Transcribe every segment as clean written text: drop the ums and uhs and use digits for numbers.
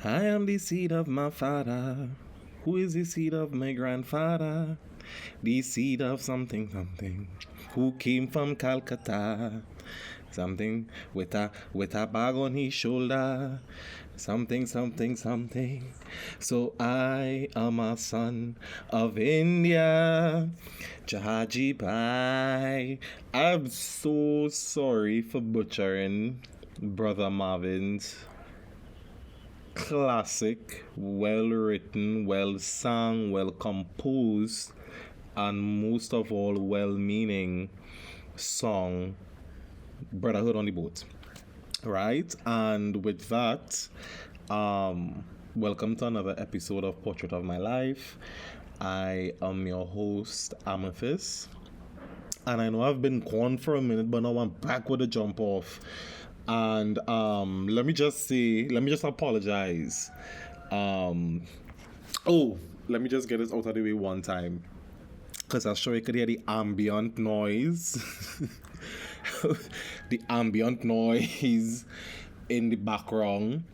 I am the seed of my father, who is the seed of my grandfather, the seed of something something, who came from Calcutta. Something with a bag on his shoulder. Something something something. So I am a son of India. Jahaji Bhai. I'm so sorry for butchering Brother Marvin's classic, well written, well sung, well composed, and most of all, well meaning song, Brotherhood on the Boat. Right? And with that, welcome to another episode of Portrait of My Life. I am your host, Amethyst. And I know I've been gone for a minute, but now I'm back with a jump off. And let me just apologize. Um, oh, let me just get this out of the way one time. Because I'm sure you could hear the ambient noise. The ambient noise in the background.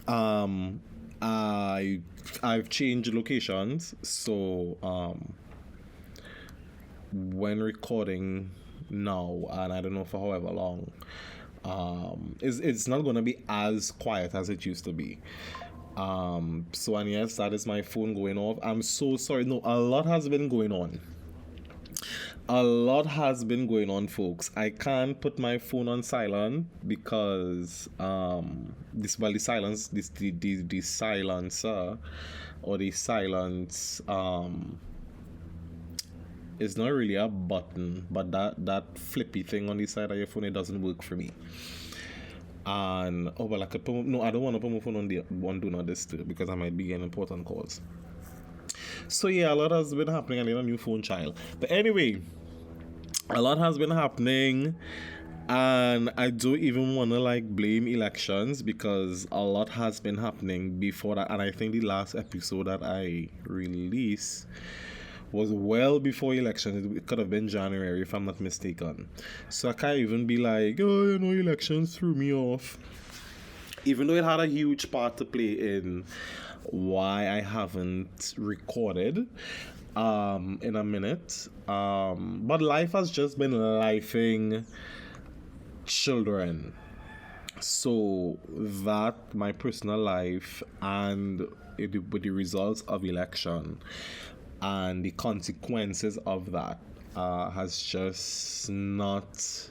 Um, I I've changed locations, so when recording now, and I don't know for however long, it's not gonna be as quiet as it used to be. So and yes, that is my phone going off. I'm so sorry. No, a lot has been going on. A lot has been going on, folks. I can't put my phone on silent because the silence the silencer or the silence is not really a button, but that flippy thing on the side of your phone, it doesn't work for me. And oh well, I could put, no, I don't want to put my phone on the on do not disturb because I might be getting important calls. So yeah, a lot has been happening. I need a new phone, child. But anyway, a lot has been happening, and I don't even want to like blame elections because a lot has been happening before that. And I think the last episode that I released was well before elections. It could have been January if I'm not mistaken. So I can't even be like, oh, elections threw me off. Even though it had a huge part to play in why I haven't recorded in a minute. But life has just been lifing children. So that my personal life and with the results of election and the consequences of that has just not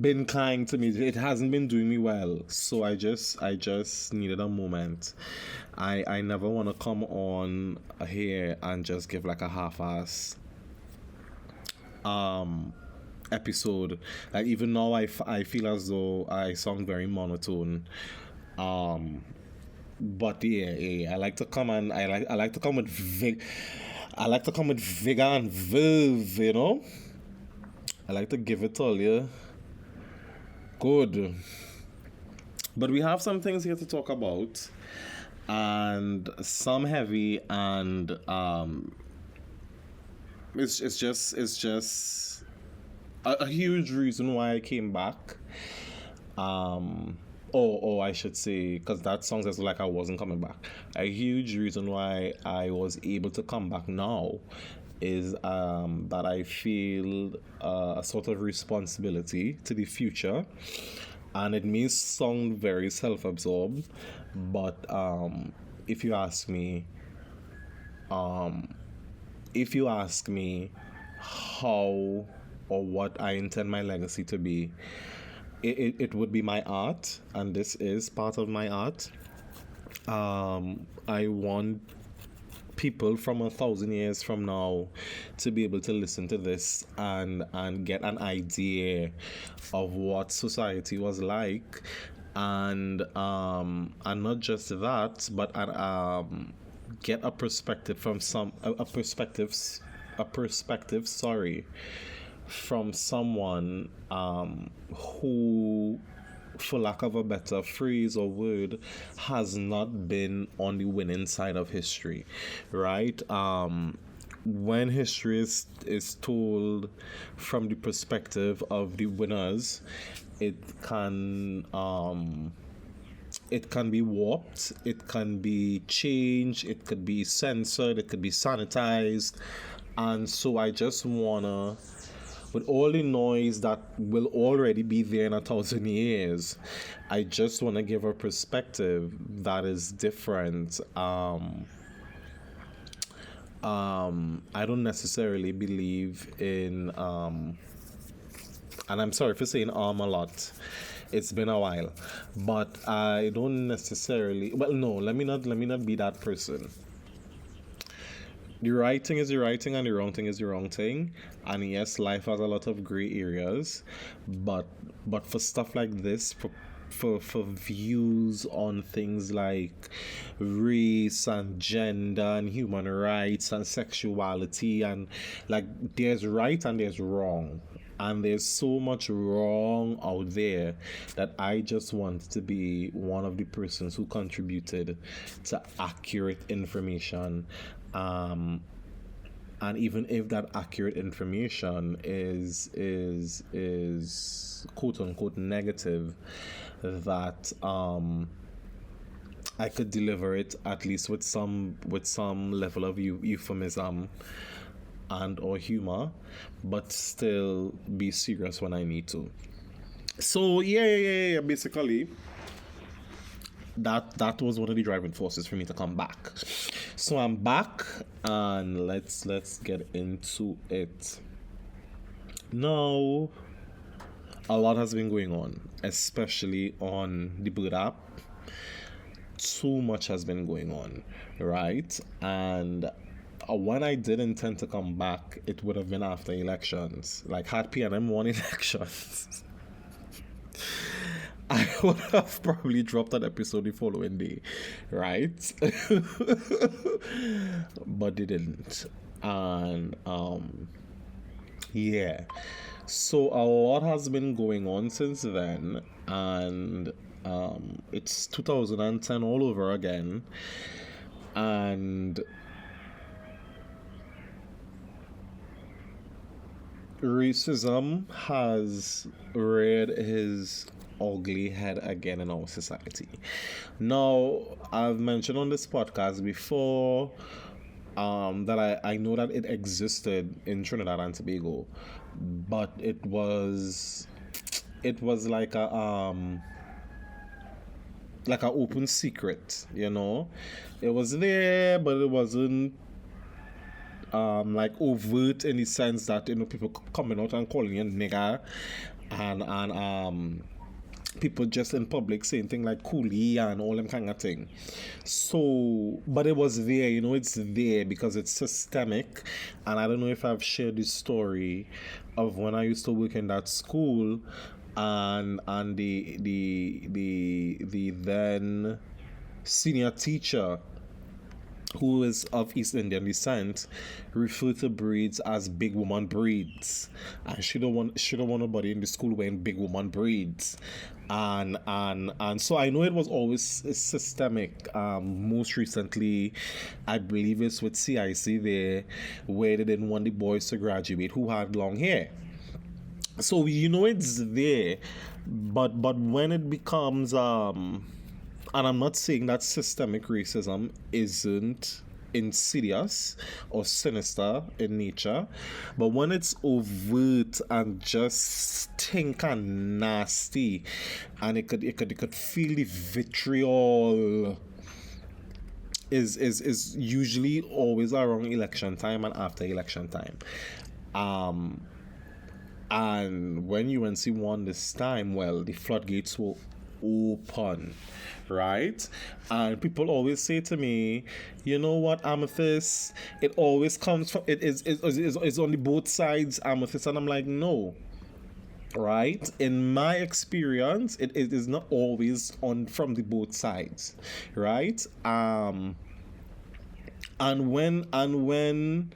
been kind to me. It hasn't been doing me well. So I just needed a moment. I never want to come on here and just give like a half-ass episode. Like even now I feel as though I sound very monotone. But yeah, I like to come and I like to come with I like to come with vigor and verve, I like to give it all you. Good. But we have some things here to talk about, and some heavy, and it's just a huge reason why I came back. Or I should say, because that sounds as like I wasn't coming back. A huge reason why I was able to come back now is that I feel a sort of responsibility to the future, and it may sound very self-absorbed, but if you ask me, um, if you ask me how or what I intend my legacy to be, it would be my art, and this is part of my art. I want people from 1,000 years from now to be able to listen to this and get an idea of what society was like, and not just that, but get a perspective from a perspective, sorry, from someone who, for lack of a better phrase or word, has not been on the winning side of history, right? When history is told from the perspective of the winners, it can it can be warped, it can be changed, it could be censored, it could be sanitized. And so I just wanna, with all the noise that will already be there in 1,000 years, I just wanna give a perspective that is different. I don't necessarily believe in and I'm sorry for saying a lot. It's been a while, but I don't necessarily. Well, no, let me not be that person. The right thing is the right thing, and the wrong thing is the wrong thing. And yes, life has a lot of gray areas, but for stuff like this, for views on things like race and gender and human rights and sexuality, and like, there's right and there's wrong, and there's so much wrong out there that I just want to be one of the persons who contributed to accurate information. And even if that accurate information is quote unquote negative, that I could deliver it at least with some level of euphemism and or humor, but still be serious when I need to. So yeah. Basically, that was one of the driving forces for me to come back. So I'm back, and let's get into it. Now, a lot has been going on, especially on the Bird app. Too much has been going on, right? And when I did intend to come back, it would have been after elections, like had PNM won elections. I would have probably dropped that episode the following day, right? But they didn't. And yeah. So a lot has been going on since then, and it's 2010 all over again. And racism has reared his ugly head again in our society. Now, I've mentioned on this podcast before that I know that it existed in Trinidad and Tobago, but it was like a open secret, you know. It was there, but it wasn't like overt in the sense that, you know, people coming out and calling you a nigger, and people just in public saying things like coolie and all them kind of thing. So, but it was there, you know, it's there because it's systemic. And I don't know if I've shared this story of when I used to work in that school, and the then senior teacher, who is of East Indian descent, referred to braids as big woman braids, and she don't want nobody in the school wearing big woman braids, and so I know it was always systemic. Most recently, I believe it's with CIC there, where they didn't want the boys to graduate who had long hair. So you know it's there, but when it becomes and I'm not saying that systemic racism isn't insidious or sinister in nature, but when it's overt and just stink and nasty, and it could feel the vitriol, is usually always around election time and after election time. And when UNC won this time, well, the floodgates were open, right? And people always say to me, you know what, Amethyst, it always comes from, it's on the both sides, Amethyst. And I'm like, no, right? In my experience, it is not always on from the both sides, right? And when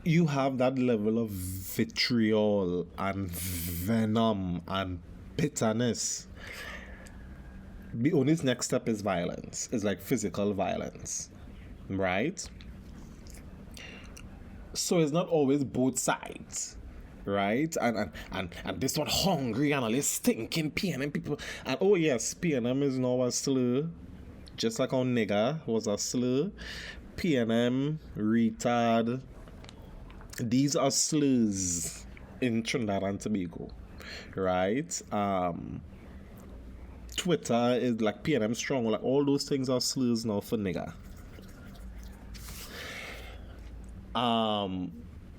you have that level of vitriol and venom and bitterness, the only next step is violence. It's like physical violence, right? So it's not always both sides. right? And this one hungry and all this stinking PNM people. And oh yes, PNM is now a slur, just like how nigger was a slur. PNM, retard. These are slurs in Trinidad and Tobago, right? Twitter is like PNM strong, like all those things are slurs now for nigger.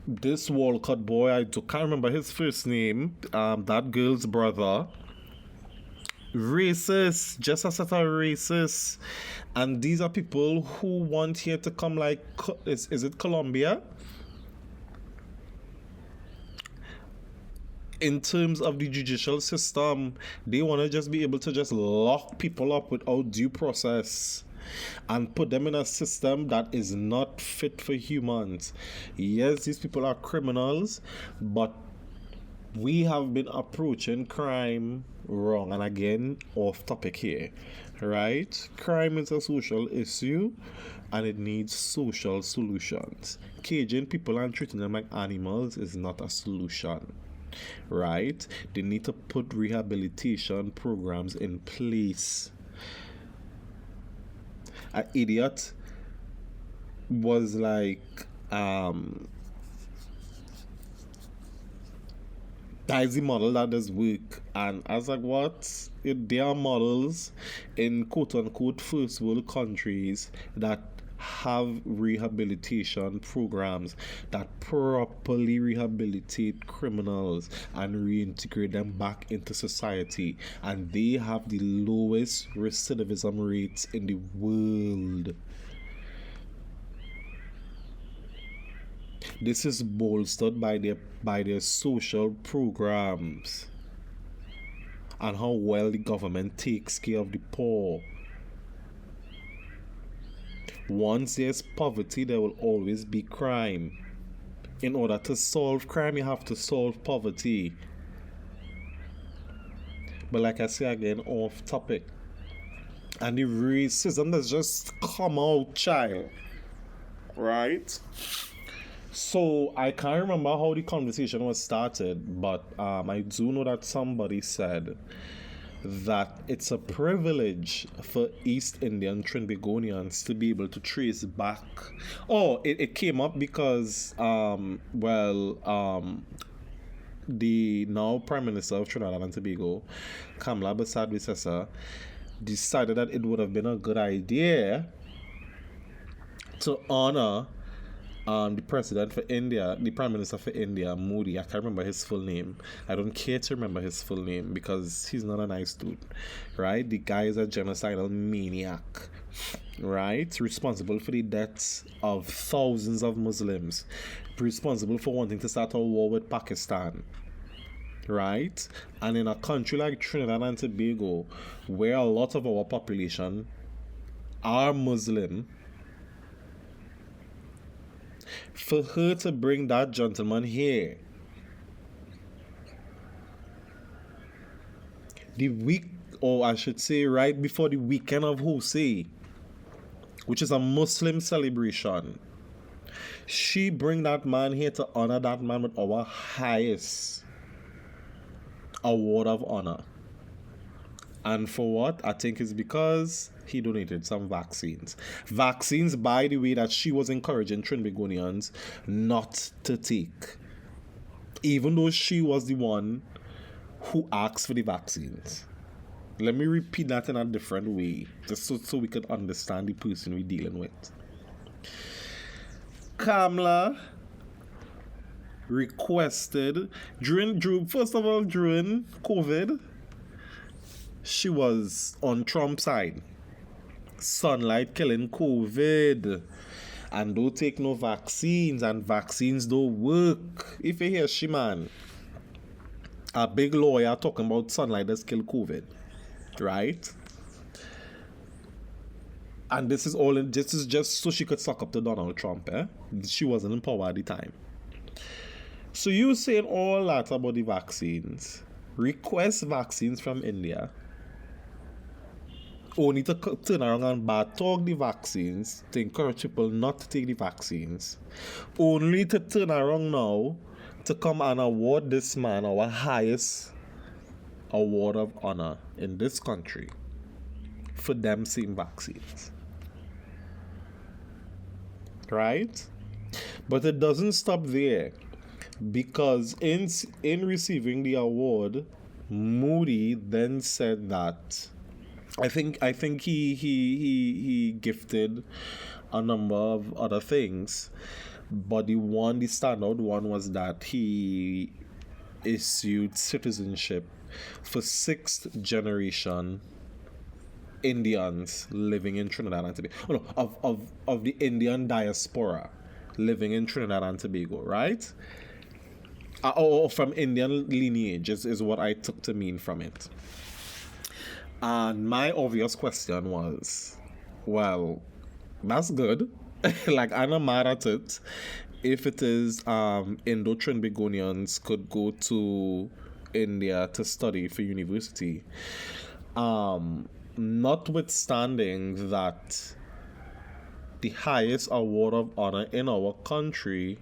This Walcott boy, can't remember his first name. That girl's brother. Racist, just a set of racist. And these are people who want here to come like, is it Colombia? In terms of the judicial system, they want to just be able to just lock people up without due process and put them in a system that is not fit for humans. Yes, these people are criminals, but we have been approaching crime wrong. And again, off topic here, right? Crime is a social issue and it needs social solutions. Caging people and treating them like animals is not a solution, right? They need to put rehabilitation programs in place. An idiot was like, that is the model that does work. And I was like, what? There are models in quote-unquote first world countries that have rehabilitation programs that properly rehabilitate criminals and reintegrate them back into society, and they have the lowest recidivism rates in the world. This is bolstered by their social programs and how well the government takes care of the poor. Once there's poverty, there will always be crime. In order to solve crime, you have to solve poverty. But like I say again, off topic. And the racism that's just come out, child. Right? So I can't remember how the conversation was started, but I do know that somebody said that it's a privilege for East Indian Trinbagonians to be able to trace back. Oh, it came up because, the now Prime Minister of Trinidad and Tobago, Kamla Basad-Wisesa, decided that it would have been a good idea to honor the president for India, the prime minister for India, Modi. I can't remember his full name. I don't care to remember his full name because he's not a nice dude, right? The guy is a genocidal maniac, right? Responsible for the deaths of thousands of Muslims, responsible for wanting to start a war with Pakistan, right? And in a country like Trinidad and Tobago, where a lot of our population are Muslim, for her to bring that gentleman here the week, or I should say right before the weekend of Hosea, which is a Muslim celebration, she bring that man here to honor that man with our highest award of honor. And for what? I think it's because he donated some vaccines. Vaccines, by the way, that she was encouraging Trinbagonians not to take. Even though she was the one who asked for the vaccines. Let me repeat that in a different way, just so we could understand the person we're dealing with. Kamla requested, during COVID, she was on Trump's side. Sunlight killing COVID. And don't take no vaccines. And vaccines don't work. If you hear she man, a big lawyer talking about sunlight does kill COVID. Right? And this is just so she could suck up to Donald Trump. She wasn't in power at the time. So you saying all that about the vaccines. Request vaccines from India. Only to turn around and bad talk the vaccines, to encourage people not to take the vaccines. Only to turn around now to come and award this man our highest award of honor in this country for them same vaccines. Right? But it doesn't stop there, because in receiving the award, Moody then said that I think he gifted a number of other things, but the standout one was that he issued citizenship for sixth generation Indians living in Trinidad and Tobago. Oh, no, of the Indian diaspora living in Trinidad and Tobago, right? Or from Indian lineage is what I took to mean from it. And my obvious question was, well, that's good. Like, I'm not mad at it. If it is Indo-Trinbagonians could go to India to study for university, notwithstanding that the highest award of honor in our country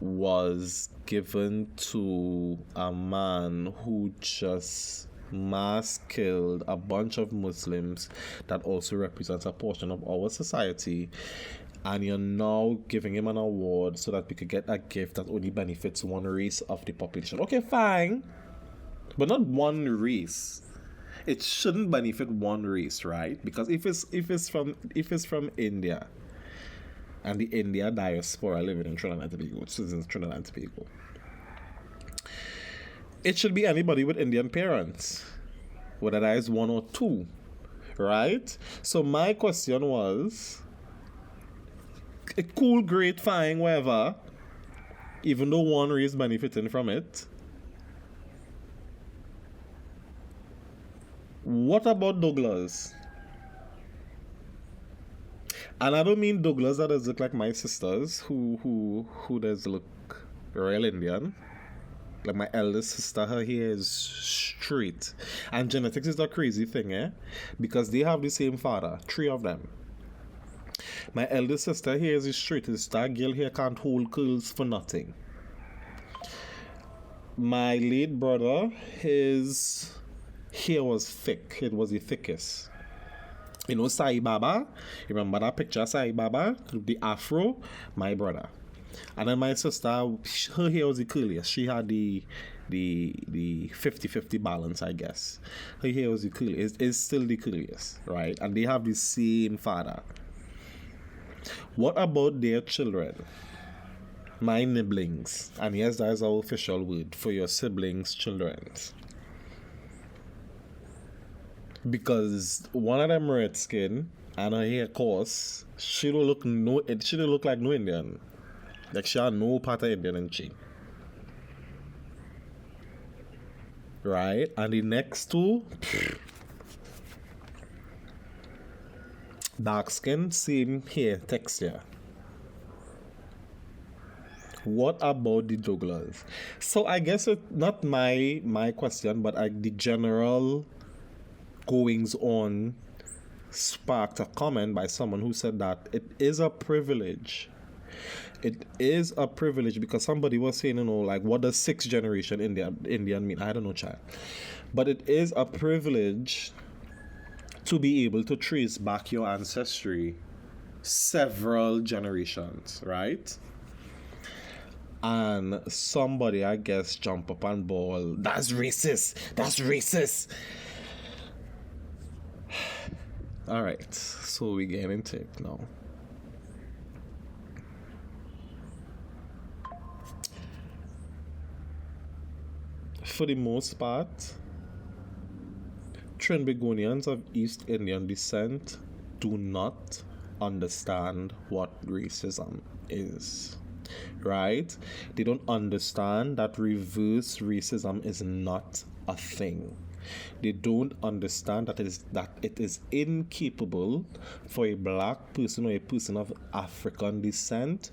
was given to a man who just mass killed a bunch of Muslims that also represents a portion of our society, and you're now giving him an award so that we could get a gift that only benefits one race of the population. Okay, fine, but not one race. It shouldn't benefit one race, right? Because if it's from India and the India diaspora living in Trinidad and Tobago, citizens of Trinidad and Tobago, it should be anybody with Indian parents, whether that is one or two, right? So my question was, cool, great, fine, whatever, even though one race benefiting from it. What about Douglas? And I don't mean Douglas that does look like my sisters, who does look real Indian. Like my eldest sister, her hair is straight. And genetics is a crazy thing, eh? Because they have the same father, three of them. My eldest sister hair is straight. That girl here can't hold curls for nothing. My late brother, his hair was thick. It was the thickest. You know Sai Baba? You remember that picture of Sai Baba? The afro? My brother. And then my sister, her hair was the curliest. She had the 50-50 balance, I guess. Her hair was the curliest. It's still the curliest, right? And they have the same father. What about their children? My nibblings. And yes, that is our official word for your siblings' children. Because one of them red skin and her hair coarse, she don't look like no Indian. Like she had no part of Indian in she. Right? And the next two, dark skin, same hair texture. What about the Douglas? So I guess it's not my question, but the general goings on sparked a comment by someone who said that it is a privilege. It is a privilege because somebody was saying, like, what does sixth generation Indian mean? I don't know, child. But it is a privilege to be able to trace back your ancestry several generations, right? And somebody, I guess, jump up and bawl, that's racist. That's racist. All right, so we get into it now. For the most part, Trinbagonians of East Indian descent do not understand what racism is, right? They don't understand that reverse racism is not a thing. They don't understand that it is incapable for a black person or a person of African descent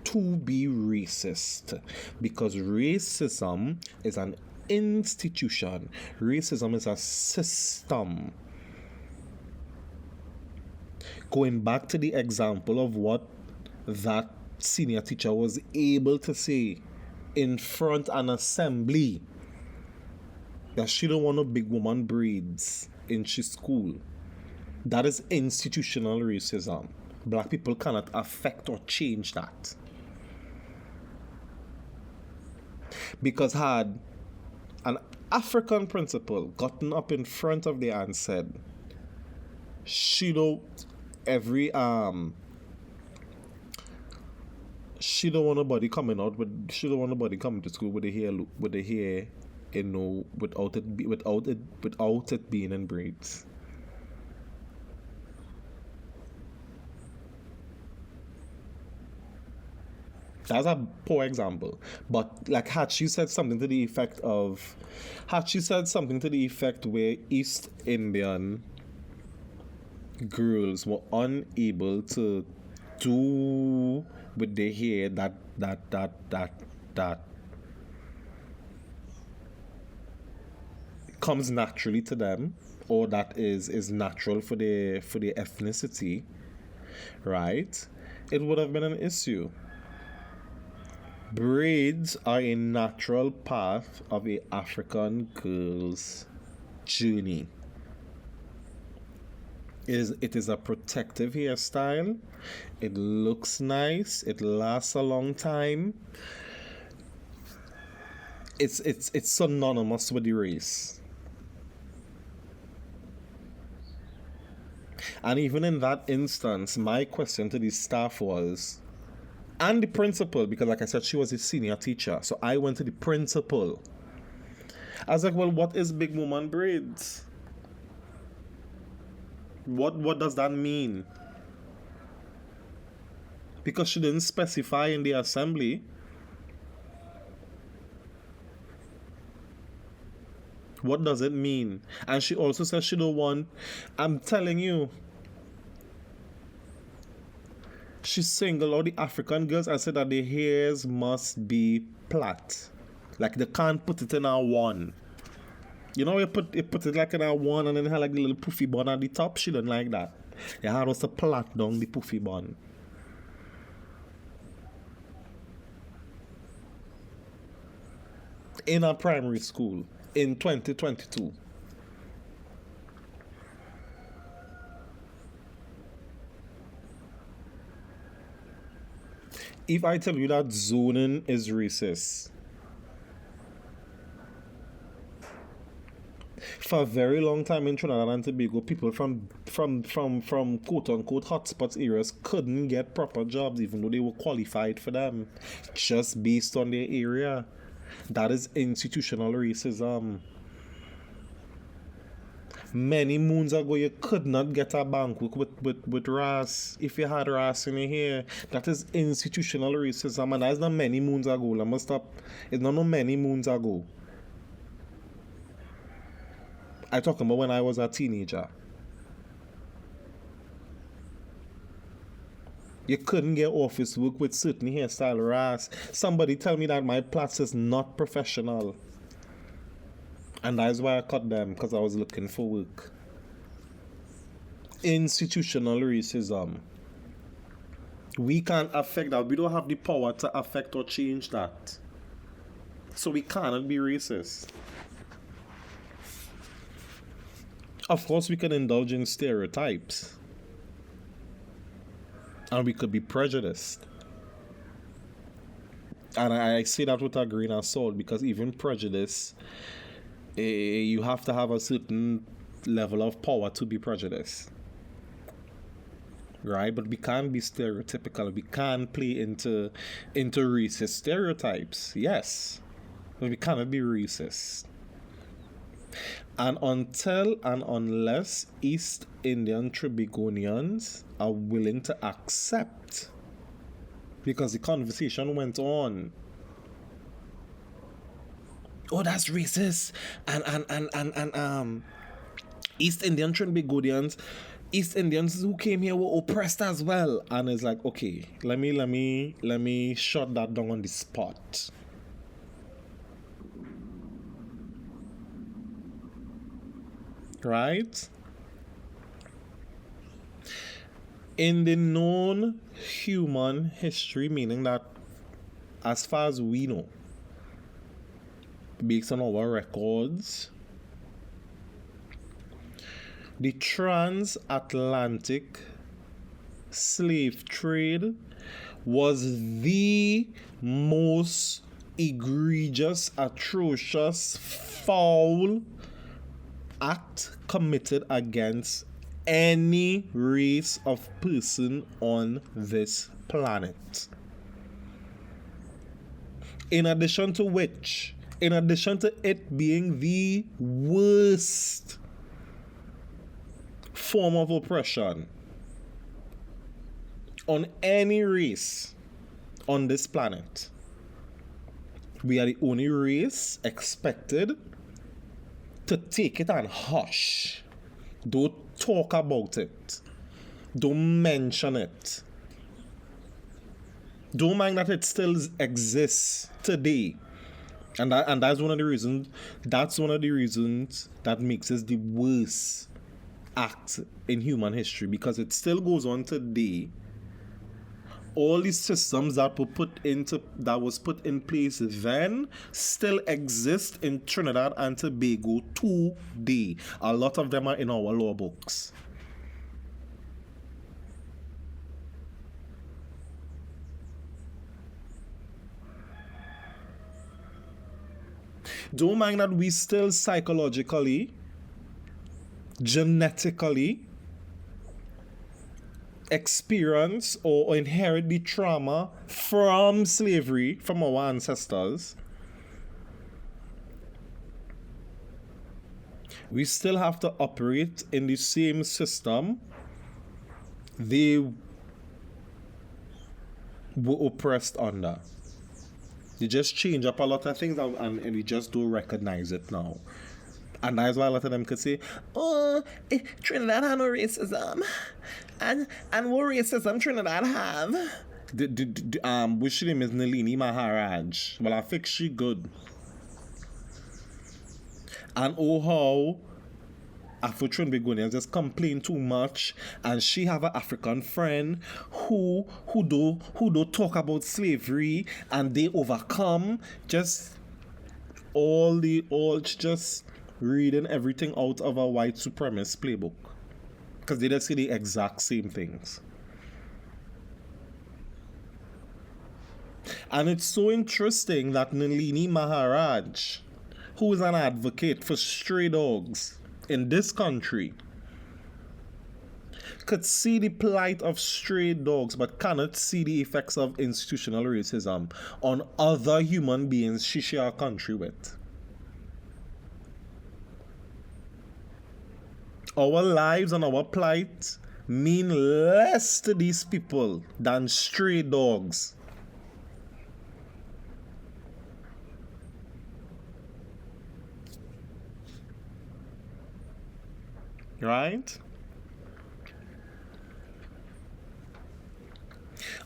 to be racist, because racism is an institution. Racism is a system. Going back to the example of what that senior teacher was able to say in front an assembly that she don't want no big woman braids in she school. That is institutional racism. Black people cannot affect or change that. Because had an African principal gotten up in front of there and said, she don't want nobody coming out with she don't want nobody coming to school with the hair, you know, without it being in braids. That's a poor example. But like had she said something to the effect where East Indian girls were unable to do with their hair that comes naturally to them, or that is natural for their ethnicity, right? It would have been an issue. Braids are a natural path of a African girl's journey. It is a protective hairstyle. It looks nice. It lasts a long time. It's synonymous with the race. And even in that instance, my question to the staff was, and the principal, because like I said, she was a senior teacher. So I went to the principal. I was like, well, what is big woman braids? What does that mean? Because she didn't specify in the assembly. What does it mean? And she also said she don't want, I'm telling you, she singled out the African girls and said that their hairs must be plait. Like they can't put it in a one. You know, you put it like in a one and then it had like the little poofy bun at the top. She didn't like that. You had us to plait down the poofy bun. In a primary school in 2022. If I tell you that zoning is racist, for a very long time in Trinidad and Tobago, people from quote unquote hotspots areas couldn't get proper jobs even though they were qualified for them, just based on their area. That is institutional racism. Many moons ago, you could not get a bank with RAS if you had RAS in your hair. That is institutional racism, and that's not many moons ago. I must stop. It's not no many moons ago. I talking about when I was a teenager. You couldn't get office work with certain hairstyle RAS. Somebody tell me that my plaits is not professional. And that's why I cut them, because I was looking for work. Institutional racism. We can't affect that. We don't have the power to affect or change that. So we cannot be racist. Of course, we can indulge in stereotypes. And we could be prejudiced. And I say that with a grain of salt, because even prejudice, you have to have a certain level of power to be prejudiced, right? But we can't be stereotypical. We can't play into racist stereotypes. Yes, but we cannot be racist. And until and unless East Indian Tobagonians are willing to accept, because the conversation went on, oh, that's racist, and East Indian Trinbagonians, East Indians who came here were oppressed as well. And it's like, okay, let me shut that down on the spot. Right? In the known human history, meaning that as far as we know, based on our records, the transatlantic slave trade was the most egregious, atrocious, foul act committed against any race of person on this planet. In addition to which, in addition to it being the worst form of oppression on any race on this planet, we are the only race expected to take it and hush. Don't talk about it. Don't mention it. Don't mind that it still exists today. And that's one of the reasons that makes it the worst act in human history, because it still goes on today. All these systems that was put in place then still exist in Trinidad and Tobago today. A lot of them are in our law books. Don't mind that we still psychologically, genetically experience or inherit the trauma from slavery from our ancestors. We still have to operate in the same system they were oppressed under. They just change up a lot of things and we just don't recognize it now. And that's why a lot of them could say, oh, Trinidad had no racism. And what racism Trinidad have? Which name is Nalini Maharaj? Well, I think she good. And oh how Afro-Trinbagonians just complain too much, and she have an African friend who do talk about slavery and they overcome. Just reading everything out of a white supremacist playbook, because they just say the exact same things. And it's so interesting that Nalini Maharaj, who is an advocate for stray dogs in this country, could see the plight of stray dogs but cannot see the effects of institutional racism on other human beings she share a country with. Our lives and our plight mean less to these people than stray dogs. Right?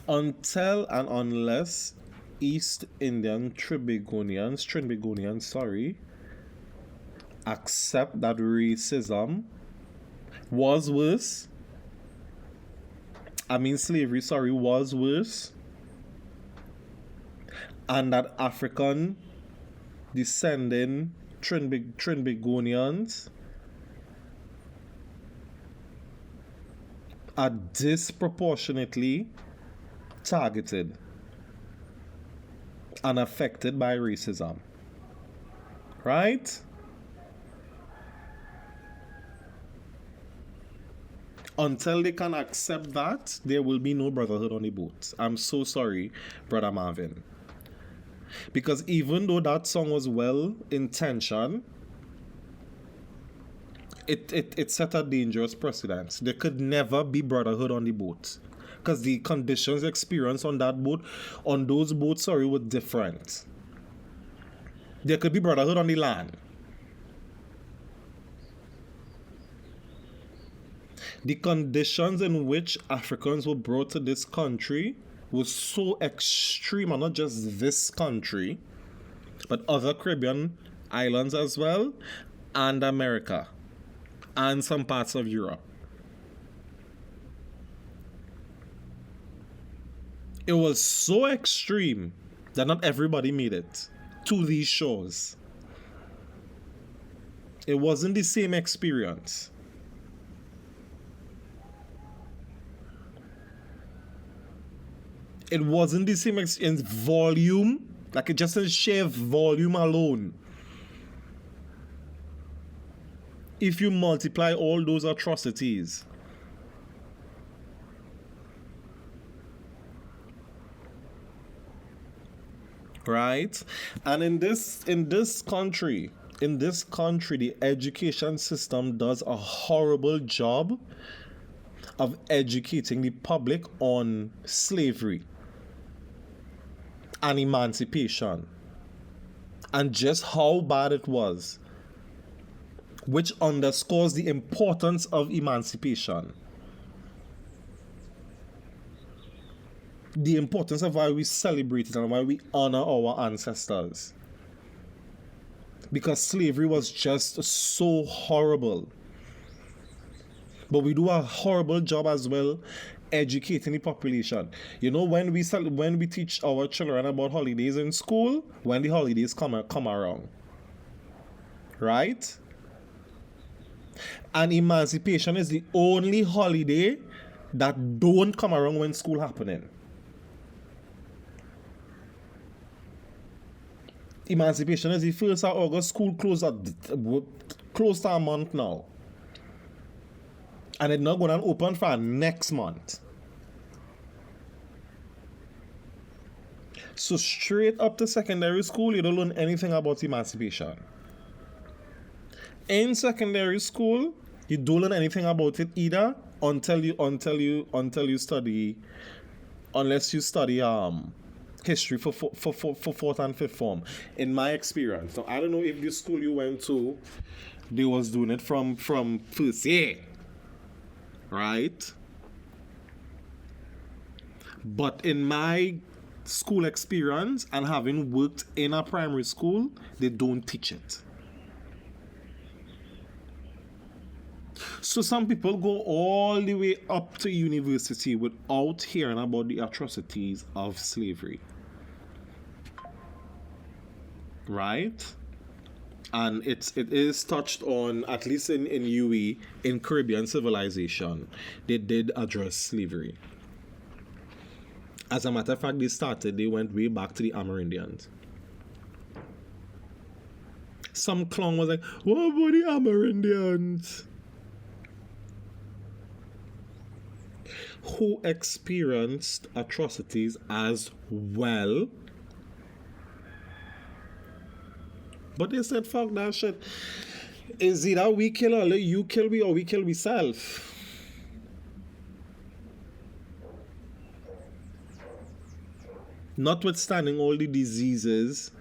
Until and unless East Indian Trinbagonians, accept that racism was worse. Slavery, was worse. And that African descending Trinbagonians are disproportionately targeted and affected by racism. Right? Until they can accept that, there will be no brotherhood on the boat. I'm so sorry, Brother Marvin. Because even though that song was well intentioned, it set a dangerous precedent. There could never be brotherhood on the boat, because the conditions experienced on those boats, were different. There could be brotherhood on the land. The conditions in which Africans were brought to this country was so extreme, and not just this country, but other Caribbean islands as well, and America, and some parts of Europe. It was so extreme that not everybody made it to these shores. It wasn't the same experience. It wasn't the same in volume, like it just in sheer volume alone. If you multiply all those atrocities, right? And in this country, the education system does a horrible job of educating the public on slavery and emancipation and just how bad it was, which underscores the importance of emancipation. The importance of why we celebrate it and why we honor our ancestors. Because slavery was just so horrible. But we do a horrible job as well educating the population. You know, when we teach our children about holidays in school, when the holidays come around, right? And emancipation is the only holiday that don't come around when school happening. Emancipation is the 1st of August. School close to a month now. And it's not going to open for next month. So straight up to secondary school, you don't learn anything about emancipation. In secondary school, you don't learn anything about it either until you study, unless you study history for 4th and 5th form. In my experience, now I don't know if the school you went to, they was doing it from first year, right? But in my school experience and having worked in a primary school, they don't teach it. So some people go all the way up to university without hearing about the atrocities of slavery. Right? And it is touched on, at least in UE, in Caribbean civilization, they did address slavery. As a matter of fact, they went way back to the Amerindians. Some clown was like, what about the Amerindians? Who experienced atrocities as well. But they said, fuck that shit. Is it that we kill or you kill me or we kill we self? Notwithstanding all the diseases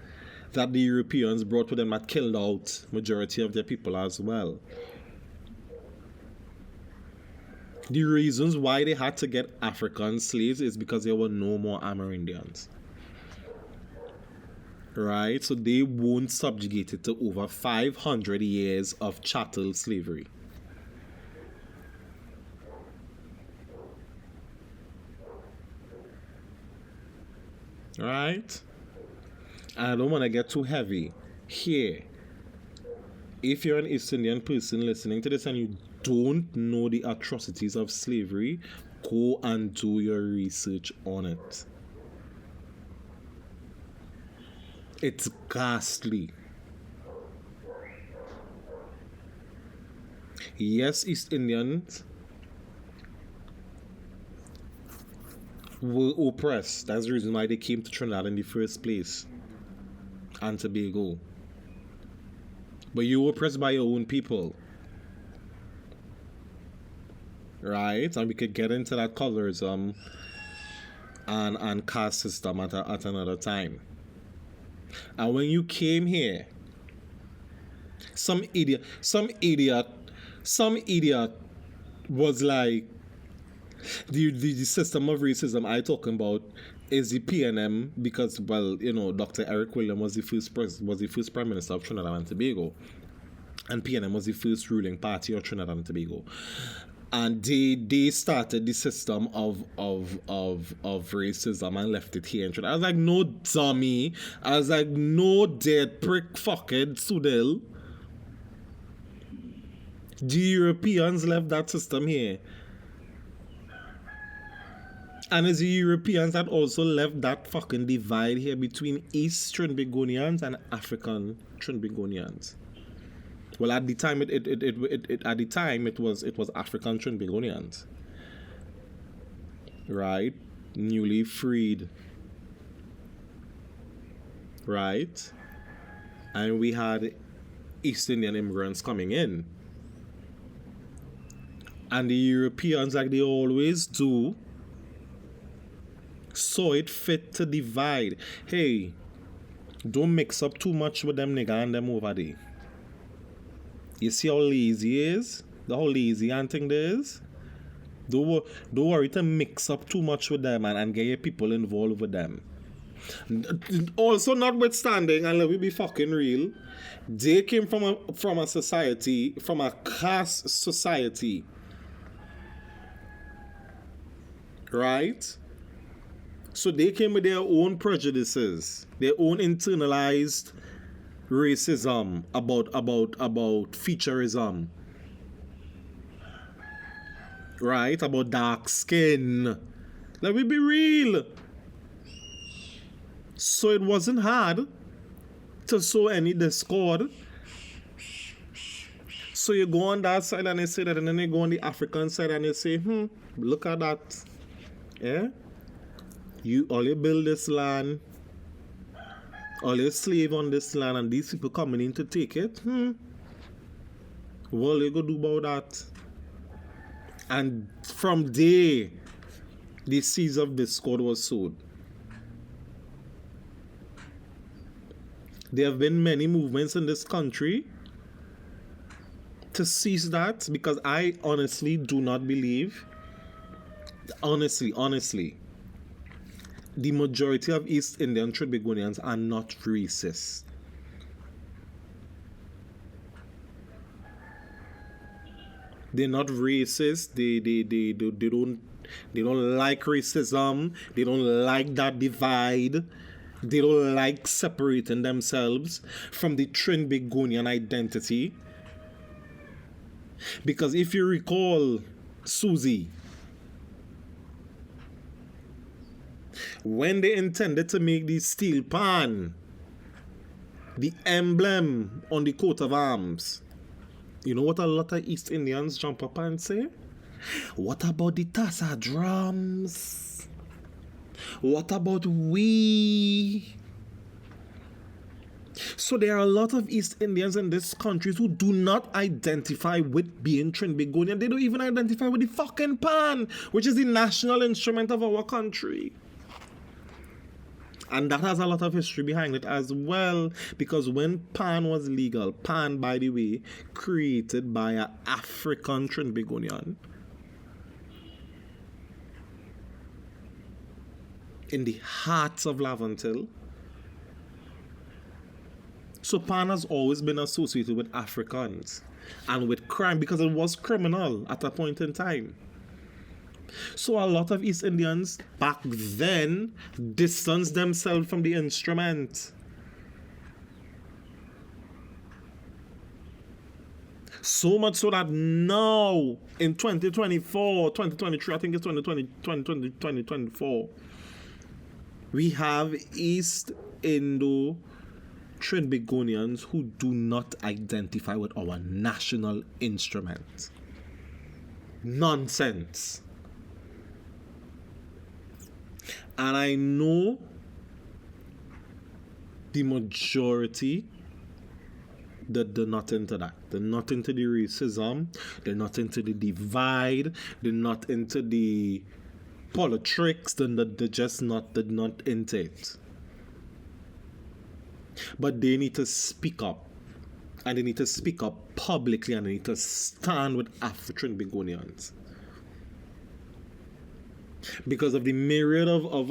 that the Europeans brought with them that killed out majority of their people as well. The reasons why they had to get African slaves is because there were no more Amerindians. Right? So they weren't subjugated to over 500 years of chattel slavery. Right? I don't want to get too heavy here. If you're an East Indian person listening to this and you don't know the atrocities of slavery, go and do your research on it. It's ghastly. Yes, East Indians were oppressed. That's the reason why they came to Trinidad in the first place. And Tobago. But you were oppressed by your own people. Right? And we could get into that colorism and caste system at another time. And when you came here, some idiot was like, the system of racism I talking about is the PNM because, well, you know, Dr. Eric William was the first Prime Minister of Trinidad and Tobago, and PNM was the first ruling party of Trinidad and Tobago. And they started the system of racism and left it here in Trinidad. I was like, no dummy. I was like, no dead prick fucking Sudel. The Europeans left that system here. And it's the Europeans that also left that fucking divide here between East Trinbagonians and African Trinbagonians. Well, at the time, it was African Trinbagonians, right? Newly freed, right? And we had East Indian immigrants coming in, and the Europeans, like they always do, saw it fit to divide. Hey, don't mix up too much with them nigga and them over there. You see how lazy he is? How lazy and thing there is? Don't worry to mix up too much with them and get your people involved with them. Also, notwithstanding, and let me be fucking real, they came from a society, from a caste society. Right? So they came with their own prejudices, their own internalized racism about featureism, right? About dark skin. Let me be real. So it wasn't hard to sow any discord. So you go on that side and you say that, and then you go on the African side and you say, look at that. Yeah? You build this land, all you slave on this land, and these people coming in to take it. What you gonna do about that? And from there, the seeds of discord was sowed. There have been many movements in this country to cease that, because I honestly do not believe, honestly, the majority of East Indian Trinbagonians are not racist. They're not racist. They don't like racism. They don't like that divide. They don't like separating themselves from the Trinbagonian identity. Because if you recall, Susie, when they intended to make the steel pan, the emblem on the coat of arms, you know what a lot of East Indians jump up and say? What about the Tassa drums? What about we? So there are a lot of East Indians in this country who do not identify with being Trinbagonian. They don't even identify with the fucking pan, which is the national instrument of our country. And that has a lot of history behind it as well, because when pan was legal, pan, by the way, created by an African Trinbagonian in the heart of Laventille. So pan has always been associated with Africans and with crime, because it was criminal at a point in time. So a lot of East Indians back then distanced themselves from the instrument. So much so that now in 2024, 2023, I think it's 2024, we have East Indo Trinbagonians who do not identify with our national instrument. Nonsense. And I know the majority that they're not into that. They're not into the racism. They're not into the divide. They're not into the Polictricks. They're just not, they're not into it. But they need to speak up. And they need to speak up publicly, and they need to stand with African Trinbagonians. Because of the myriad of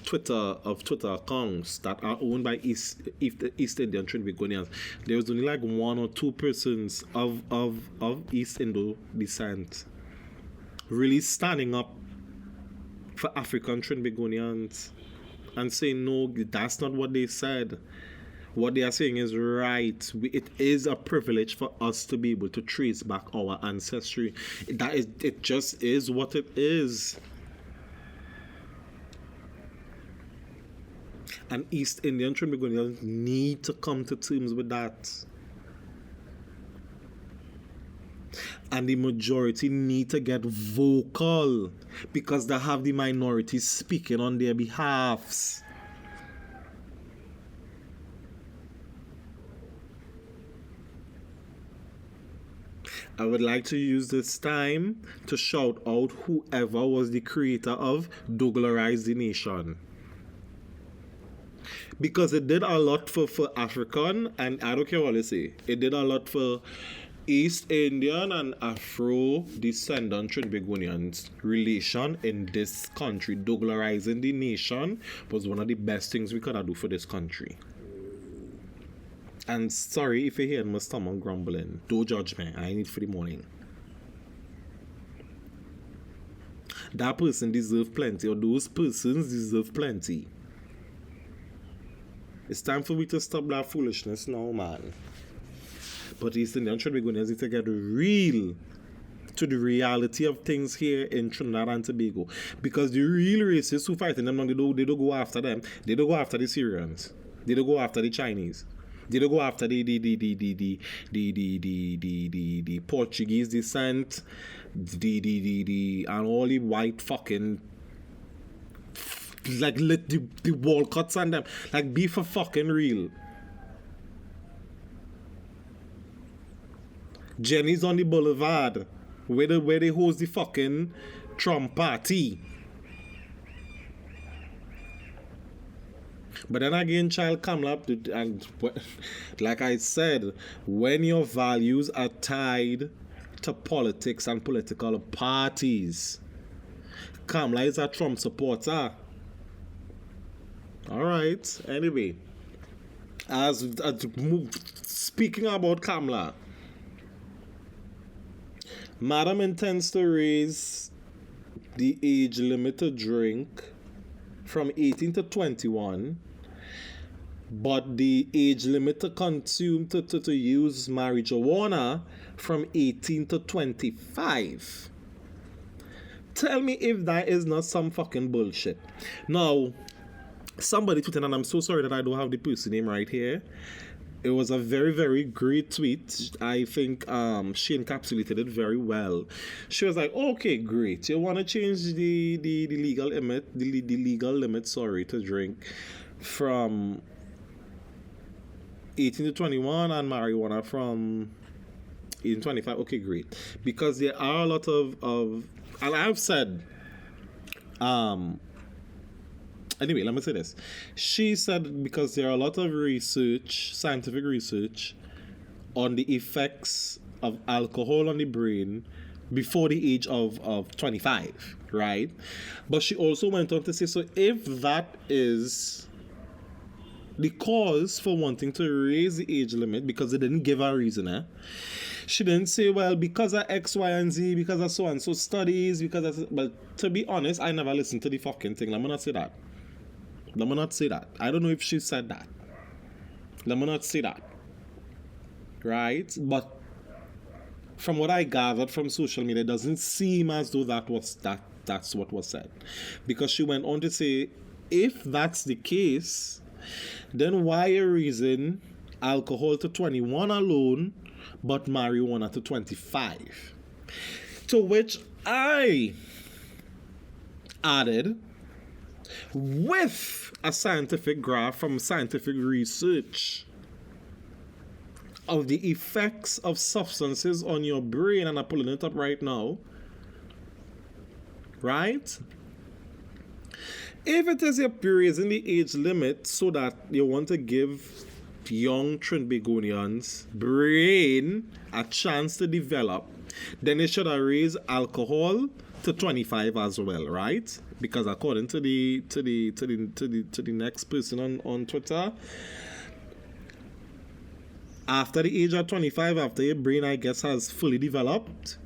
Twitter accounts that are owned by East Indian Trinbagonians, there's only like one or two persons of East Indo descent really standing up for African Trinbagonians and saying, no, that's not what they said. What they are saying is right. It is a privilege for us to be able to trace back our ancestry. It just is what it is. And East Indian Trinbagonians need to come to terms with that. And the majority need to get vocal because they have the minorities speaking on their behalfs. I would like to use this time to shout out whoever was the creator of Doughlarize the Nation. Because it did a lot for African, and I don't care what they say, it did a lot for East Indian and Afro-descendant Trinbagonians relation in this country. Doughlarizing the nation was one of the best things we could have do for this country. And sorry if you hear my stomach grumbling. Don't judge me. I need for the morning. That person deserves plenty, or those persons deserve plenty. It's time for me to stop that foolishness now, man. But East Indian Trinbagonians need to get real to the reality of things here in Trinidad and Tobago. Because the real racists who fighting them, they don't go after them. They don't go after the Syrians. They don't go after the Chinese. They don't go after the Portuguese descent, and all the white fucking, like, let the Walcotts and them, like, be for fucking real. Jenny's on the boulevard where they host the fucking Trump party. But then again, child, come up, and like I said, when your values are tied to politics and political parties, Kamala is a Trump supporter. All right. Anyway, speaking about Kamala, Madam intends to raise the age limit to drink from 18 to 21, but the age limit to consume, to use marijuana from 18 to 25. Tell me if that is not some fucking bullshit. Now, somebody tweeted, and I'm so sorry that I don't have the person name right here. It was a very, very great tweet. I think she encapsulated it very well. She was like, okay, great. You want to change the legal limit, the legal limit, to drink from 18 to 21 and marijuana from 18 to 25. Okay, great. Because there are a lot of and I've said, anyway, let me say this. She said because there are a lot of research, scientific research, on the effects of alcohol on the brain before the age of 25, right? But she also went on to say, so if that is the cause for wanting to raise the age limit, because they didn't give a reason, she didn't say, well, because of X, Y, and Z, because of so and so studies, because of... But to be honest, I never listened to the fucking thing. Let me not say that. Let me not say that. I don't know if she said that. Let me not say that. Right? But from what I gathered from social media, it doesn't seem as though that's what was said. Because she went on to say, if that's the case, then why a reason alcohol to 21 alone, but marijuana to 25? To which I added, with a scientific graph from scientific research of the effects of substances on your brain, and I'm pulling it up right now, right? If it is you're raising the age limit so that you want to give young Trinbagonians' brain a chance to develop, then you should have raised alcohol to 25 as well, right? Because according to the next person on Twitter, after the age of 25, after your brain, I guess, has fully developed,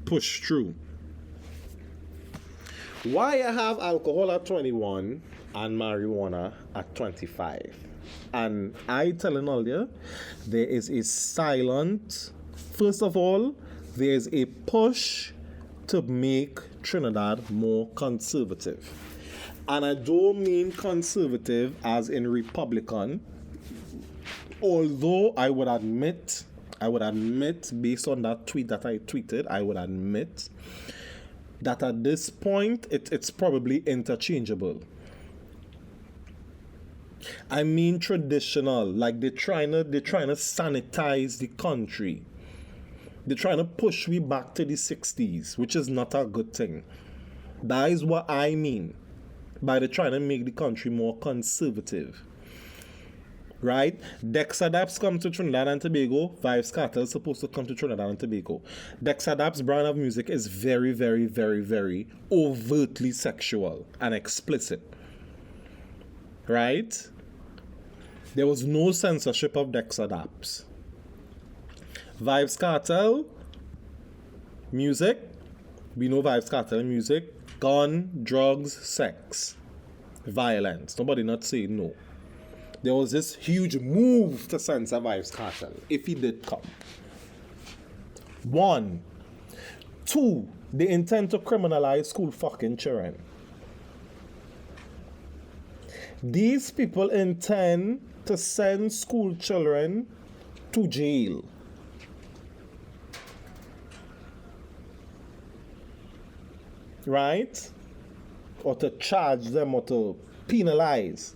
push through. Why I have alcohol at 21 and marijuana at 25? And I telling all you, there is a silent, first of all, there is a push to make Trinidad more conservative. And I don't mean conservative as in Republican, although I would admit, based on that tweet that I tweeted, I would admit that at this point, it's probably interchangeable. I mean traditional, like they're trying to sanitize the country. They're trying to push me back to the 60s, which is not a good thing. That is what I mean by they're trying to make the country more conservative. Right? Dexadaps come to Trinidad and Tobago. Vybz Kartel is supposed to come to Trinidad and Tobago. Dexadaps' brand of music is very, very, very, very overtly sexual and explicit. Right? There was no censorship of Dexadaps. Vybz Kartel music, we know Vybz Kartel music, gun, drugs, sex, violence. Nobody not saying no. There was this huge move to censor Vybz Kartel, if he did come. 1. 2, they intend to criminalize school fucking children. These people intend to send school children to jail. Right? Or to charge them or to penalize.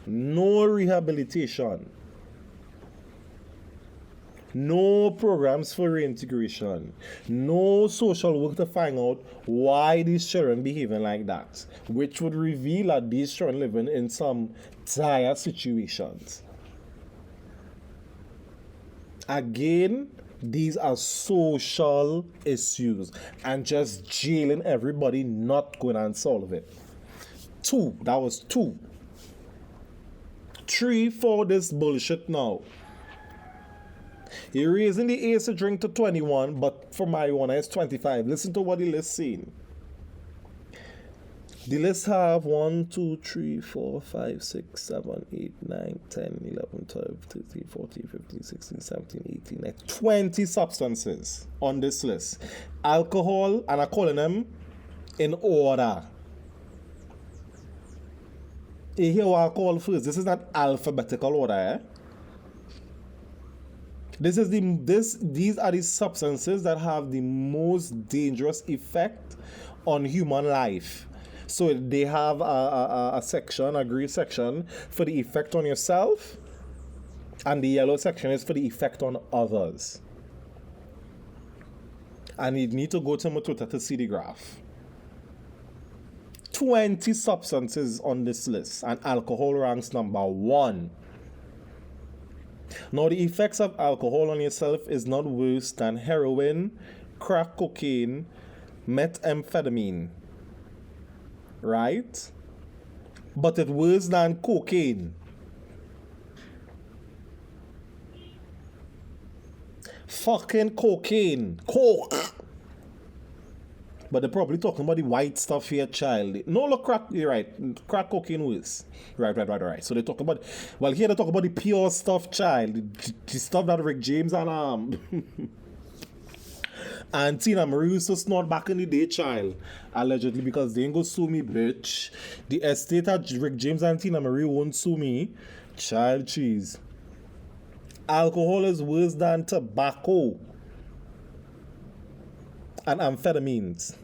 No rehabilitation. No programs for reintegration. No social work to find out why these children behaving like that, which would reveal that these children living in some dire situations. Again, these are social issues, and just jailing everybody not going and solve it. 2, that was 2. 3 for this bullshit now. You're raising the age to drink to 21, but for marijuana it's 25. Listen to what the list saying. The list have 1, 2, 3, 4, 5, 6, 7, 8, 9, 10, 11, 12, 13, 14, 15, 16, 17, 18, 19, 20 substances on this list. Alcohol, and I'm calling them in order. You hear what I call first? This is not alphabetical order, eh? These are the substances that have the most dangerous effect on human life. So they have a section, a green section for the effect on yourself, and the yellow section is for the effect on others. And you need to go to my Twitter to see the graph. 20 substances on this list, and alcohol ranks number 1. Now, the effects of alcohol on yourself is not worse than heroin, crack cocaine, methamphetamine. Right? But it's worse than cocaine. Fucking cocaine. Coke. But they're probably talking about the white stuff here, child. No, look, crack, you're right. Crack cocaine worse. Right. So they talk about, well, here they talk about the pure stuff, child. The stuff that Rick James and and Tina Marie used to snort back in the day, child. Allegedly, because they ain't go sue me, bitch. The estate that Rick James and Tina Marie won't sue me. Child cheese. Alcohol is worse than tobacco and amphetamines.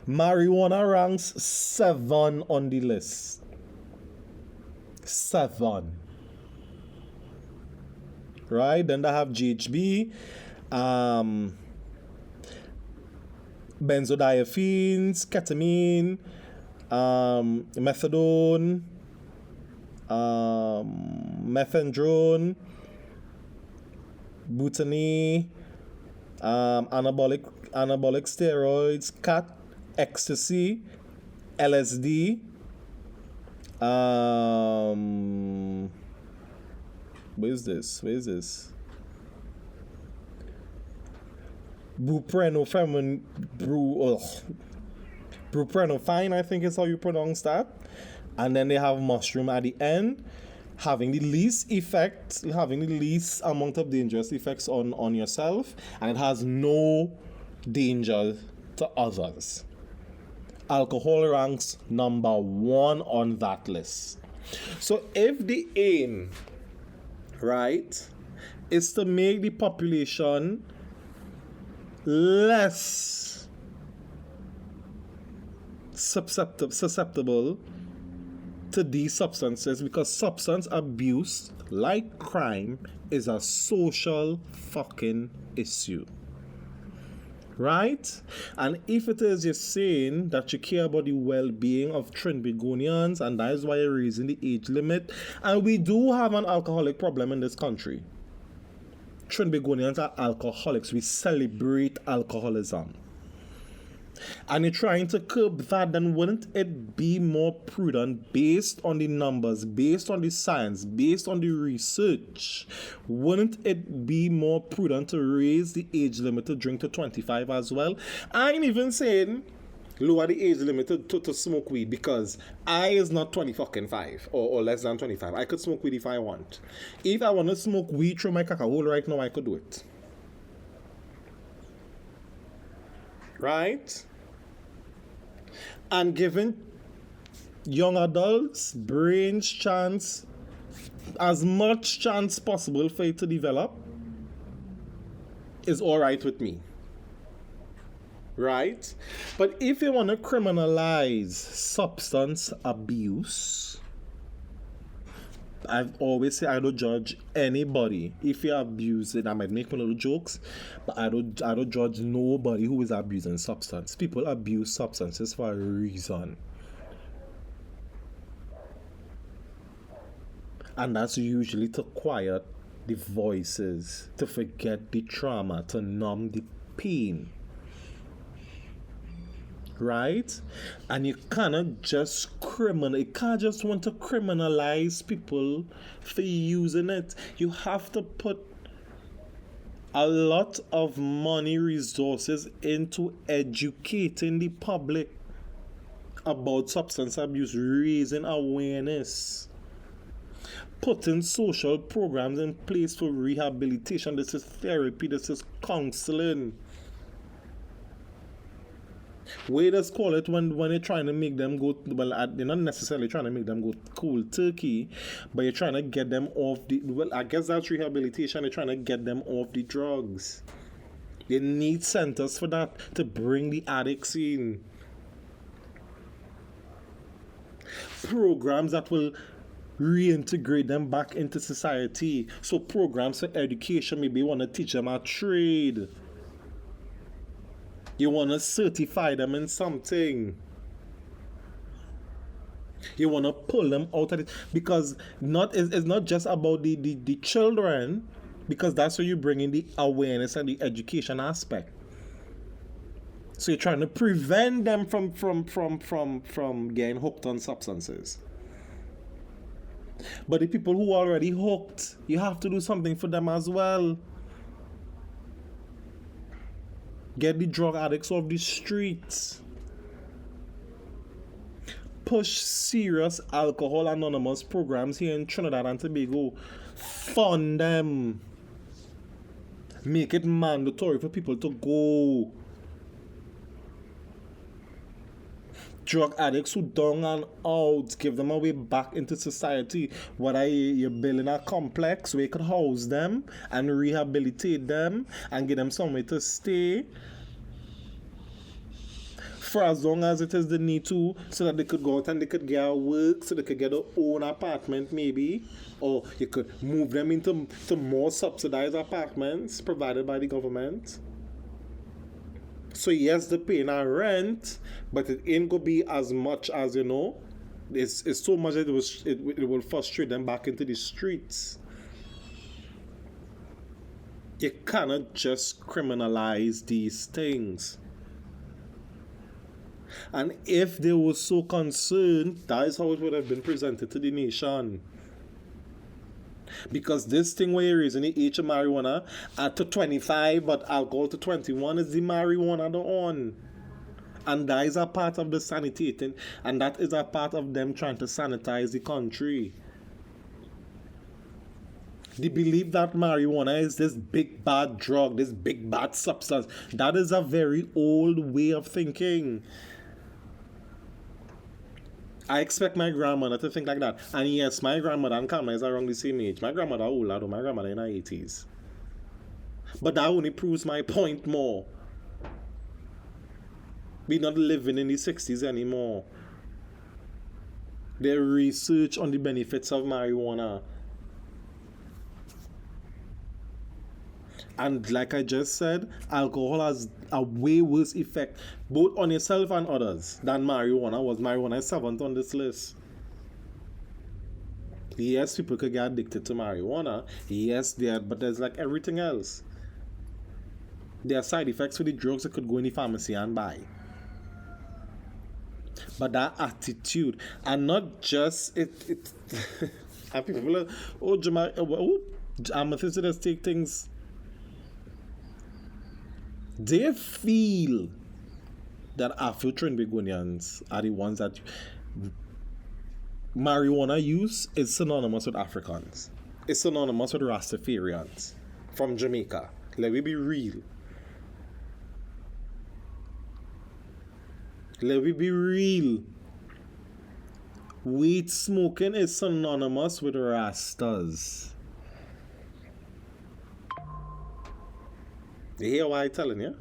Marijuana ranks 7 on the list. 7. Right? Then they have GHB, benzodiazepines, ketamine, methadone, methadone, butane, anabolic steroids, cat, ecstasy, LSD, where is this? Buprenorphine, I think is how you pronounce that. And then they have mushroom at the end, having the least effect, having the least amount of dangerous effects on yourself, and it has no danger to others. Alcohol ranks number 1 on that list. So if the aim, right, is to make the population less susceptible to these substances, because substance abuse, like crime, is a social fucking issue. Right? And if it is you're saying that you care about the well-being of Trinbagonians, and that is why you're raising the age limit, and we do have an alcoholic problem in this country. Trinbagonians are alcoholics. We celebrate alcoholism. And you're trying to curb that, then wouldn't it be more prudent, based on the numbers, based on the science, based on the research, wouldn't it be more prudent to raise the age limit to drink to 25 as well? I ain't even saying lower the age limit to smoke weed, because I is not 25 or less than 25. I could smoke weed if I want. If I want to smoke weed through my caca right now, I could do it. Right? And giving young adults brains chance, as much chance possible for it to develop, is all right with me. Right? But if you want to criminalize substance abuse, I've always said I don't judge anybody. If you abuse it, I might make little jokes, but I don't judge nobody who is abusing substance. People abuse substances for a reason. And that's usually to quiet the voices, to forget the trauma, to numb the pain. Right? And you cannot just you can't just want to criminalize people for using it. You have to put a lot of money, resources into educating the public about substance abuse, raising awareness, putting social programs in place for rehabilitation. This is therapy, this is counseling. We just call it when you're trying to make them go, well, you're not necessarily trying to make them go cold turkey, but you're trying to get them off I guess that's rehabilitation. You're trying to get them off the drugs. You need centers for that, to bring the addicts in. Programs that will reintegrate them back into society. So programs for education, maybe you want to teach them a trade. You want to certify them in something. You want to pull them out of it, because it's not just about the children, because that's where you bring in the awareness and the education aspect. So you're trying to prevent them from getting hooked on substances. But the people who are already hooked, you have to do something for them as well. Get the drug addicts off the streets. Push serious Alcohol Anonymous programs here in Trinidad and Tobago. Fund them. Make it mandatory for people to go. Drug addicts who down and out, give them a way back into society. Whether you're building a complex where you could house them and rehabilitate them and give them somewhere to stay for as long as it is the need to, so that they could go out and they could get work, so they could get their own apartment maybe, or you could move them into more subsidized apartments provided by the government. So yes, they're paying a rent, but it ain't gonna be as much as, it's so much that it will frustrate them back into the streets. You cannot just criminalize these things. And if they were so concerned, that is how it would have been presented to the nation. Because this thing where you're raising the age of marijuana to 25 but alcohol to 21 is the marijuana the on. And that is a part of the sanitating, and that is a part of them trying to sanitize the country. They believe that marijuana is this big bad drug, this big bad substance. That is a very old way of thinking. I expect my grandmother to think like that. And yes, my grandmother and Kamla is around the same age. My grandmother older though, my grandmother in her 80s. But that only proves my point more. We're not living in the 60s anymore. There's research on the benefits of marijuana. And like I just said, alcohol has a way worse effect both on yourself and others than marijuana was. Marijuana is 7th on this list. Yes, people could get addicted to marijuana. Yes, but there's like everything else. There are side effects for the drugs that could go in the pharmacy and buy. But that attitude, and not just it and people are, Amethyst just take things. They feel that Afro-Trinidadians are the ones that marijuana use is synonymous with Africans. It's synonymous with Rastafarians from Jamaica. Let me be real. Let me be real. Weed smoking is synonymous with Rastas. You hear what I'm telling you?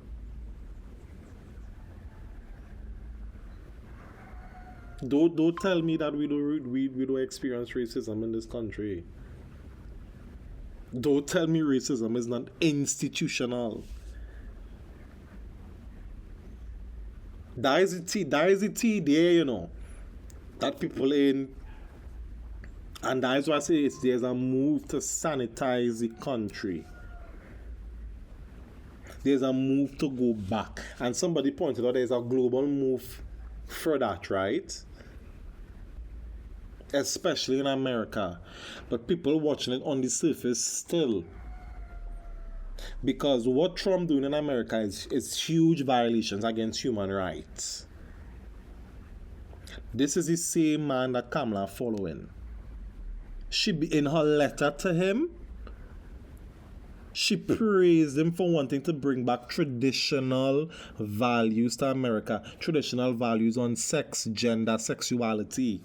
Don't tell me that we don't experience racism in this country. Don't tell me racism is not institutional. That is the tea there, you know. That people in, and that is why I say there's a move to sanitize the country. There's a move to go back. And somebody pointed out there's a global move for that, right? Especially in America. But people watching it on the surface still. Because what Trump doing in America is huge violations against human rights. This is the same man that Kamala following. She be in her letter to him. She praised him for wanting to bring back traditional values to America. Traditional values on sex, gender, sexuality.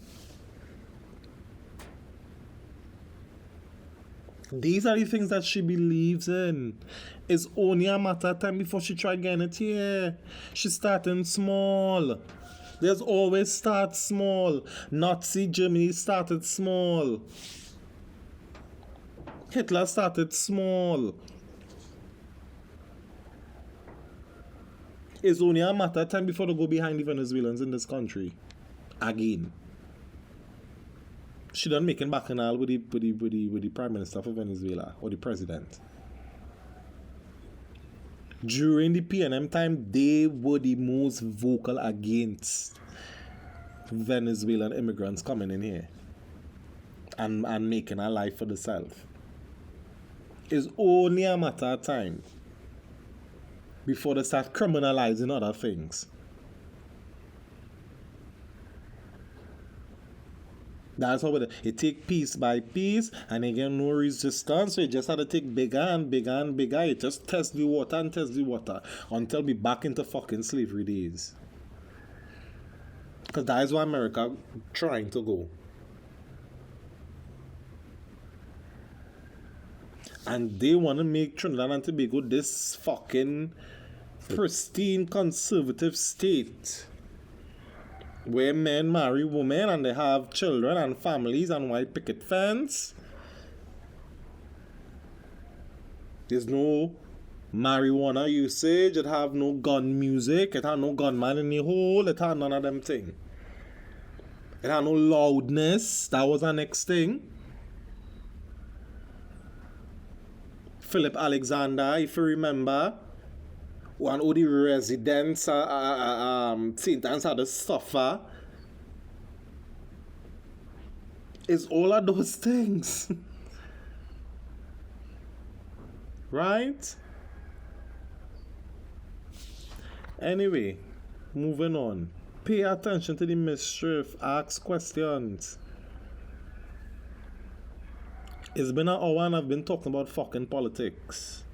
These are the things that she believes in. It's only a matter of time before she try getting it here. She's starting small. There's always start small. Nazi Germany started small. Hitler started small. It's only a matter of time before they go behind the Venezuelans in this country. Again. She done making bacchanal with the Prime Minister of Venezuela, or the President. During the PNM time, they were the most vocal against Venezuelan immigrants coming in here and making a life for themselves. It's only a matter of time before they start criminalizing other things. That's how it take piece by piece, and again no resistance. So you just have to take bigger and bigger and bigger. You just test the water and test the water until we back into fucking slavery days. Because that is where America trying to go. And they want to make Trinidad and Tobago this fucking pristine conservative state where men marry women and they have children and families and white picket fence. There's no marijuana usage. It have no gun music. It have no gunman in the hole. It have none of them thing. It have no loudness. That was the next thing. Philip Alexander, if you remember, one of the residents St. Anne's had to suffer. It's all of those things. Right? Anyway, Moving on. Pay attention to the mischief. Ask questions. It's been an hour and I've been talking about fucking politics.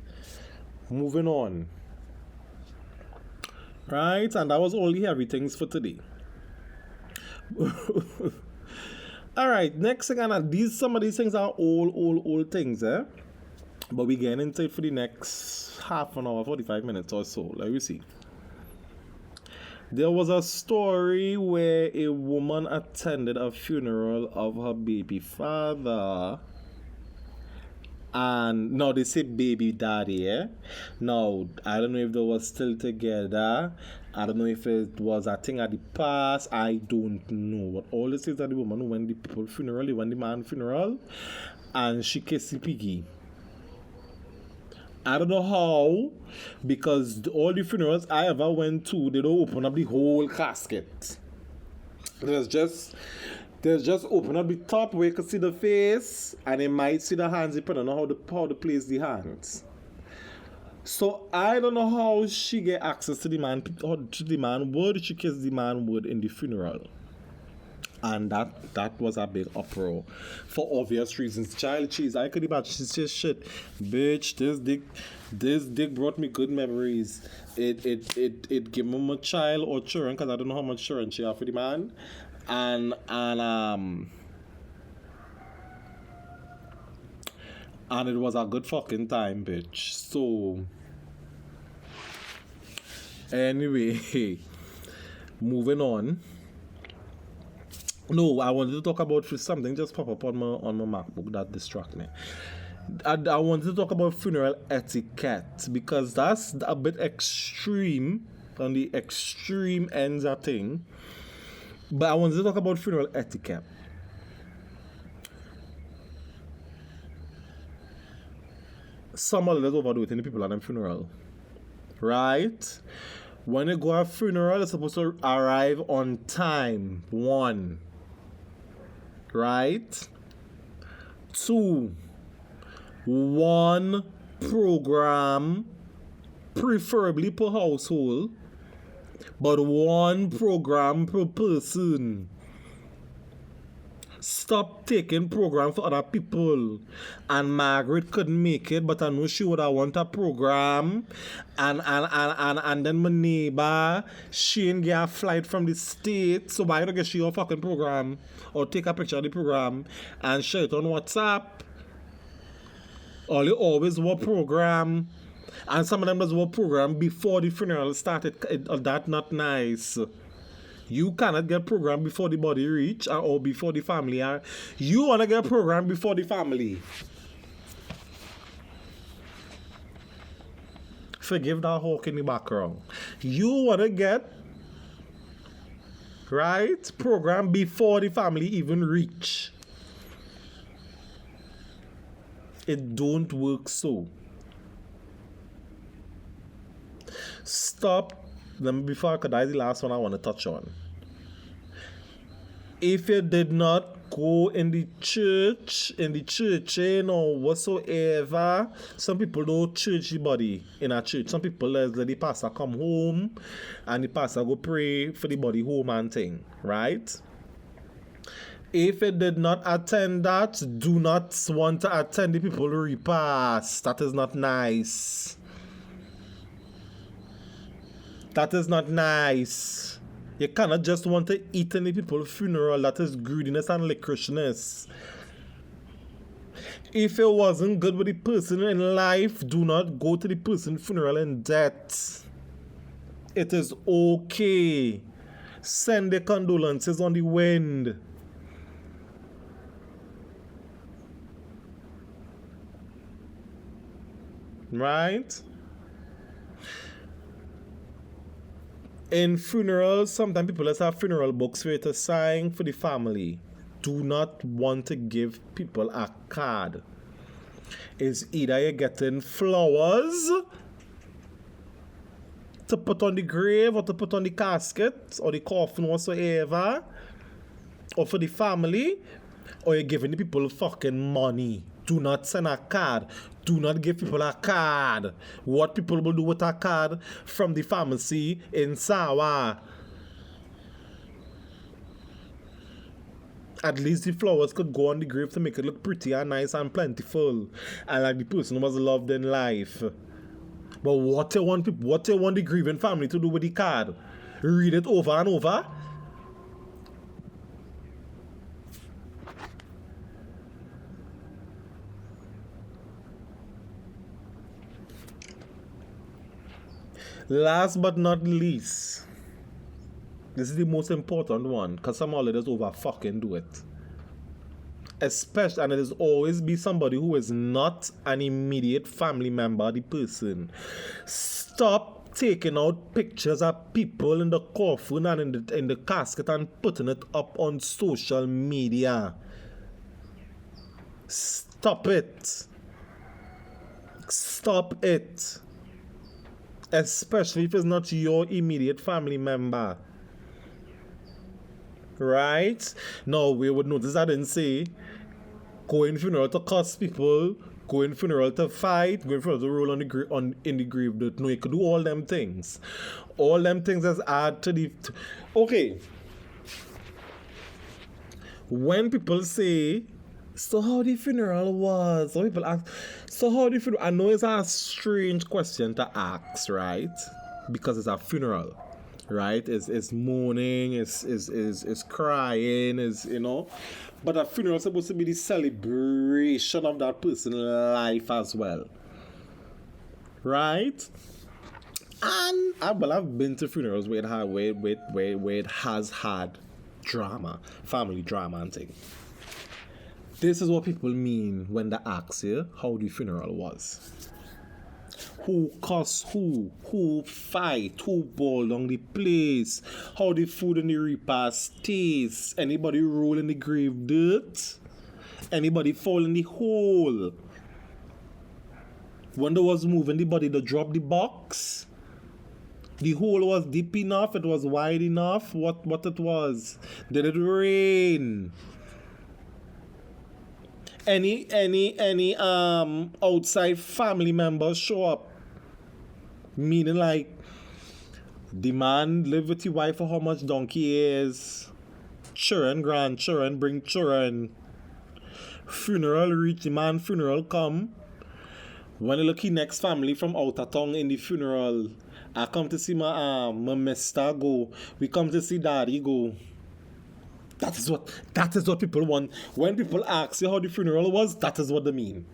Moving on. Right? And that was all the heavy things for today. Alright, next thing, and some of these things are old things, eh? But we get into it for the next half an hour, 45 minutes or so. Let me see. There was a story where a woman attended a funeral of her baby father. And now they say baby daddy, eh? Now, I don't know if they were still together. I don't know if it was a thing at the past. I don't know. But all this is that the woman who went the people funeral, they went the man funeral, and she kissed the piggy. I don't know how, because all the funerals I ever went to, they don't open up the whole casket. There's just open up the top where you can see the face, and they might see the hands depending on how to place the hands. So I don't know how she get access to the man, or to the man would she kiss the man would in the funeral. And that was a big uproar for obvious reasons. Child cheese, I could imagine she says shit. Bitch, this dick brought me good memories. It gave me my child or children, because I don't know how much children she have for the man. And it was a good fucking time, bitch. So anyway, moving on. No, I wanted to talk about something just pop up on my MacBook that distract me. I wanted to talk about funeral etiquette, because that's a bit extreme, on the extreme ends of thing. But I wanted to talk about funeral etiquette. Some of them overdo it in the people at them funeral. Right? When you go to a funeral, you're supposed to arrive on time. 1. Right? 2. 1 program, preferably per household, but 1 program per person. Stop taking program for other people. And Margaret couldn't make it, but I know she would have want a program. And then my neighbor, she ain't get a flight from the States, so why don't get she your fucking program? Or take a picture of the program and share it on WhatsApp. Or you always want program. And some of them does want program before the funeral started. That's not nice. You cannot get program before the body reach or before the family are. You want to get program before the family. Forgive that hawk in the background. You want to get, right, program before the family even reach. It don't work so. Stop. Before I could die, the last one I want to touch on. If you did not go in the church or whatsoever, some people don't church the body in a church. Some people let the pastor come home and the pastor go pray for the body home and thing, right? If you did not attend that, do not want to attend the people repast. That is not nice. That is not nice. You cannot just want to eat in the people's funeral. That is greediness and licorishness. If it wasn't good with the person in life, do not go to the person's funeral in death. It is okay. Send the condolences on the wind. Right? In funerals, sometimes people just have funeral books for you to sign for the family. Do not want to give people a card. It's either you're getting flowers to put on the grave or to put on the casket or the coffin whatsoever, or for the family, or you're giving the people fucking money. Do not send a card. Do not give people a card. What people will do with a card from the pharmacy in Sawa? At least the flowers could go on the grave to make it look pretty and nice and plentiful. And like the person was loved in life. But what you want the grieving family to do with the card? Read it over and over? Last but not least, this is the most important one, because some holidays over fucking do it. Especially, and it is always be somebody who is not an immediate family member of the person. Stop taking out pictures of people in the coffin and in the casket and putting it up on social media. Stop it. Stop it. Especially if it's not your immediate family member. Right? Now, we would notice I didn't say going funeral to cuss people, going funeral to fight, going funeral to roll in the grave. No, you could do all them things. All them things as add to the... Okay. When people say, so how the funeral was? Or people ask, so how the funeral... I know it's a strange question to ask, right? Because it's a funeral, right? It's mourning, it's crying, it's, you know. But a funeral is supposed to be the celebration of that person's life as well. Right? And I've been to funerals where it has had drama, family drama and things. This is what people mean when they ask you how the funeral was. Who cussed who fight, who ball down the place, how the food in the repast tastes, anybody roll in the grave dirt, anybody fall in the hole. When they was moving the body, they dropped the box. The hole was deep enough, it was wide enough, what it was. Did it rain? Any outside family members show up, meaning like the man live with your wife for how much donkey years, children, grandchildren, bring children, funeral reach, the man funeral come. When you look at next family from out of town in the funeral, I come to see my mister go, we come to see daddy go. That is what people want. When people ask you how the funeral was, that is what they mean.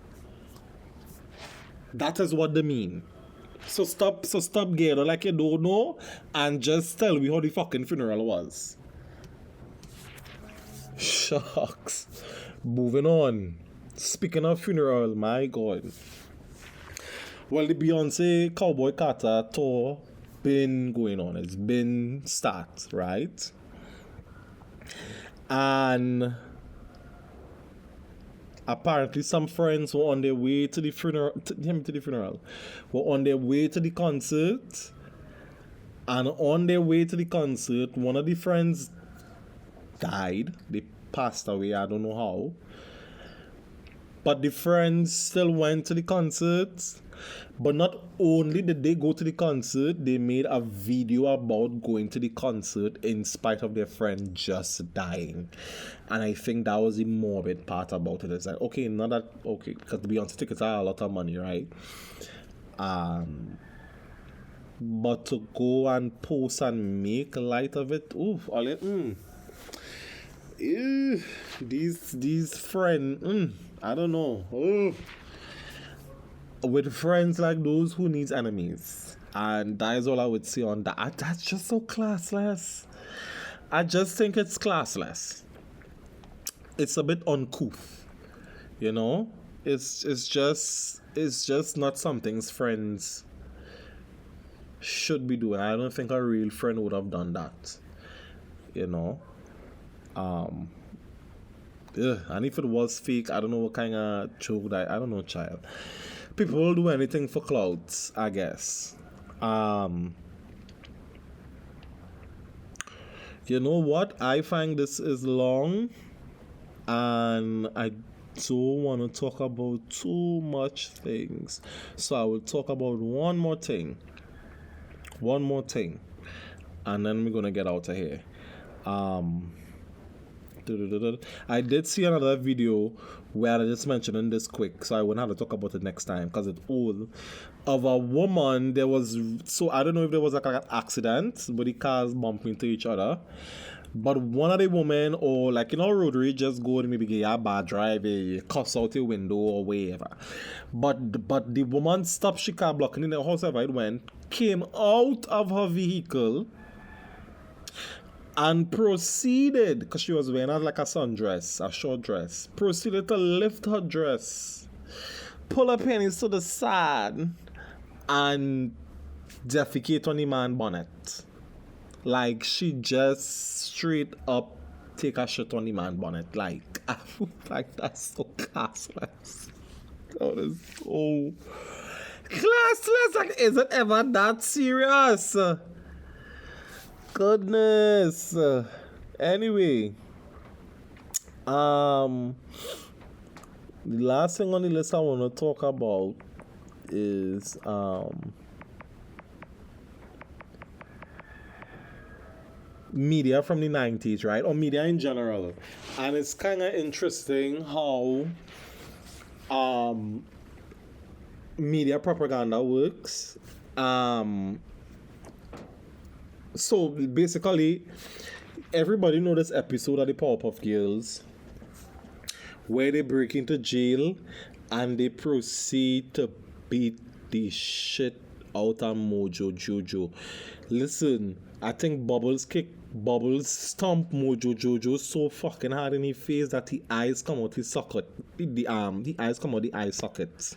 That is what they mean. So stop getting like you don't know and just tell me how the fucking funeral was. Shucks. Moving on. Speaking of funeral, my God. Well, the Beyoncé Cowboy Carter tour been going on. It's been start, right? And apparently some friends were on their way to the funeral, were on their way to the concert, and on their way to the concert, one of the friends died. They passed away, I don't know how. But the friends still went to the concert. But not only did they go to the concert, they made a video about going to the concert in spite of their friend just dying. And I think that was the morbid part about it. It's like, okay, because the Beyoncé tickets are a lot of money, right? But to go and post and make light of it, these friends, I don't know. With friends like those, who needs enemies? And that is all I would say on that. That's just so classless. I just think it's classless. It's a bit uncouth, you know. It's just not something friends should be doing. I don't think a real friend would have done that, you know. And if it was fake, I don't know what kind of joke that, I don't know, child. People will do anything for clouds, I guess. You know what? I find this is long, and don't want to talk about too much things. So I will talk about one more thing. One more thing. And then we're gonna get out of here. I did see another video where I just mentioned this quick, so I wouldn't have to talk about it next time because it's old. Of a woman, there was, so I don't know if there was like an accident, but the cars bumped into each other. But one of the women, or like in our road rage, just go and maybe get a bad drive, a cuss out the window or whatever. But the woman stopped, she car blocking in the house, however it went, came out of her vehicle and proceeded, because she was wearing like a sundress, a short dress, proceeded to lift her dress, pull her panties to the side, and defecate on the man bonnet. Like, she just straight up take a shit on the man bonnet. Like, that's so classless. That is so classless. Like, is it ever that serious? Goodness. Anyway, the last thing on the list I want to talk about is media from the 90s, right? Or media in general. And it's kind of interesting how media propaganda works. So basically, everybody know this episode of the Powerpuff Girls where they break into jail and they proceed to beat the shit out of Mojo Jojo. Listen, I think Bubbles stomp Mojo Jojo so fucking hard in his face that the eyes come out his socket. The eyes come out the eye sockets.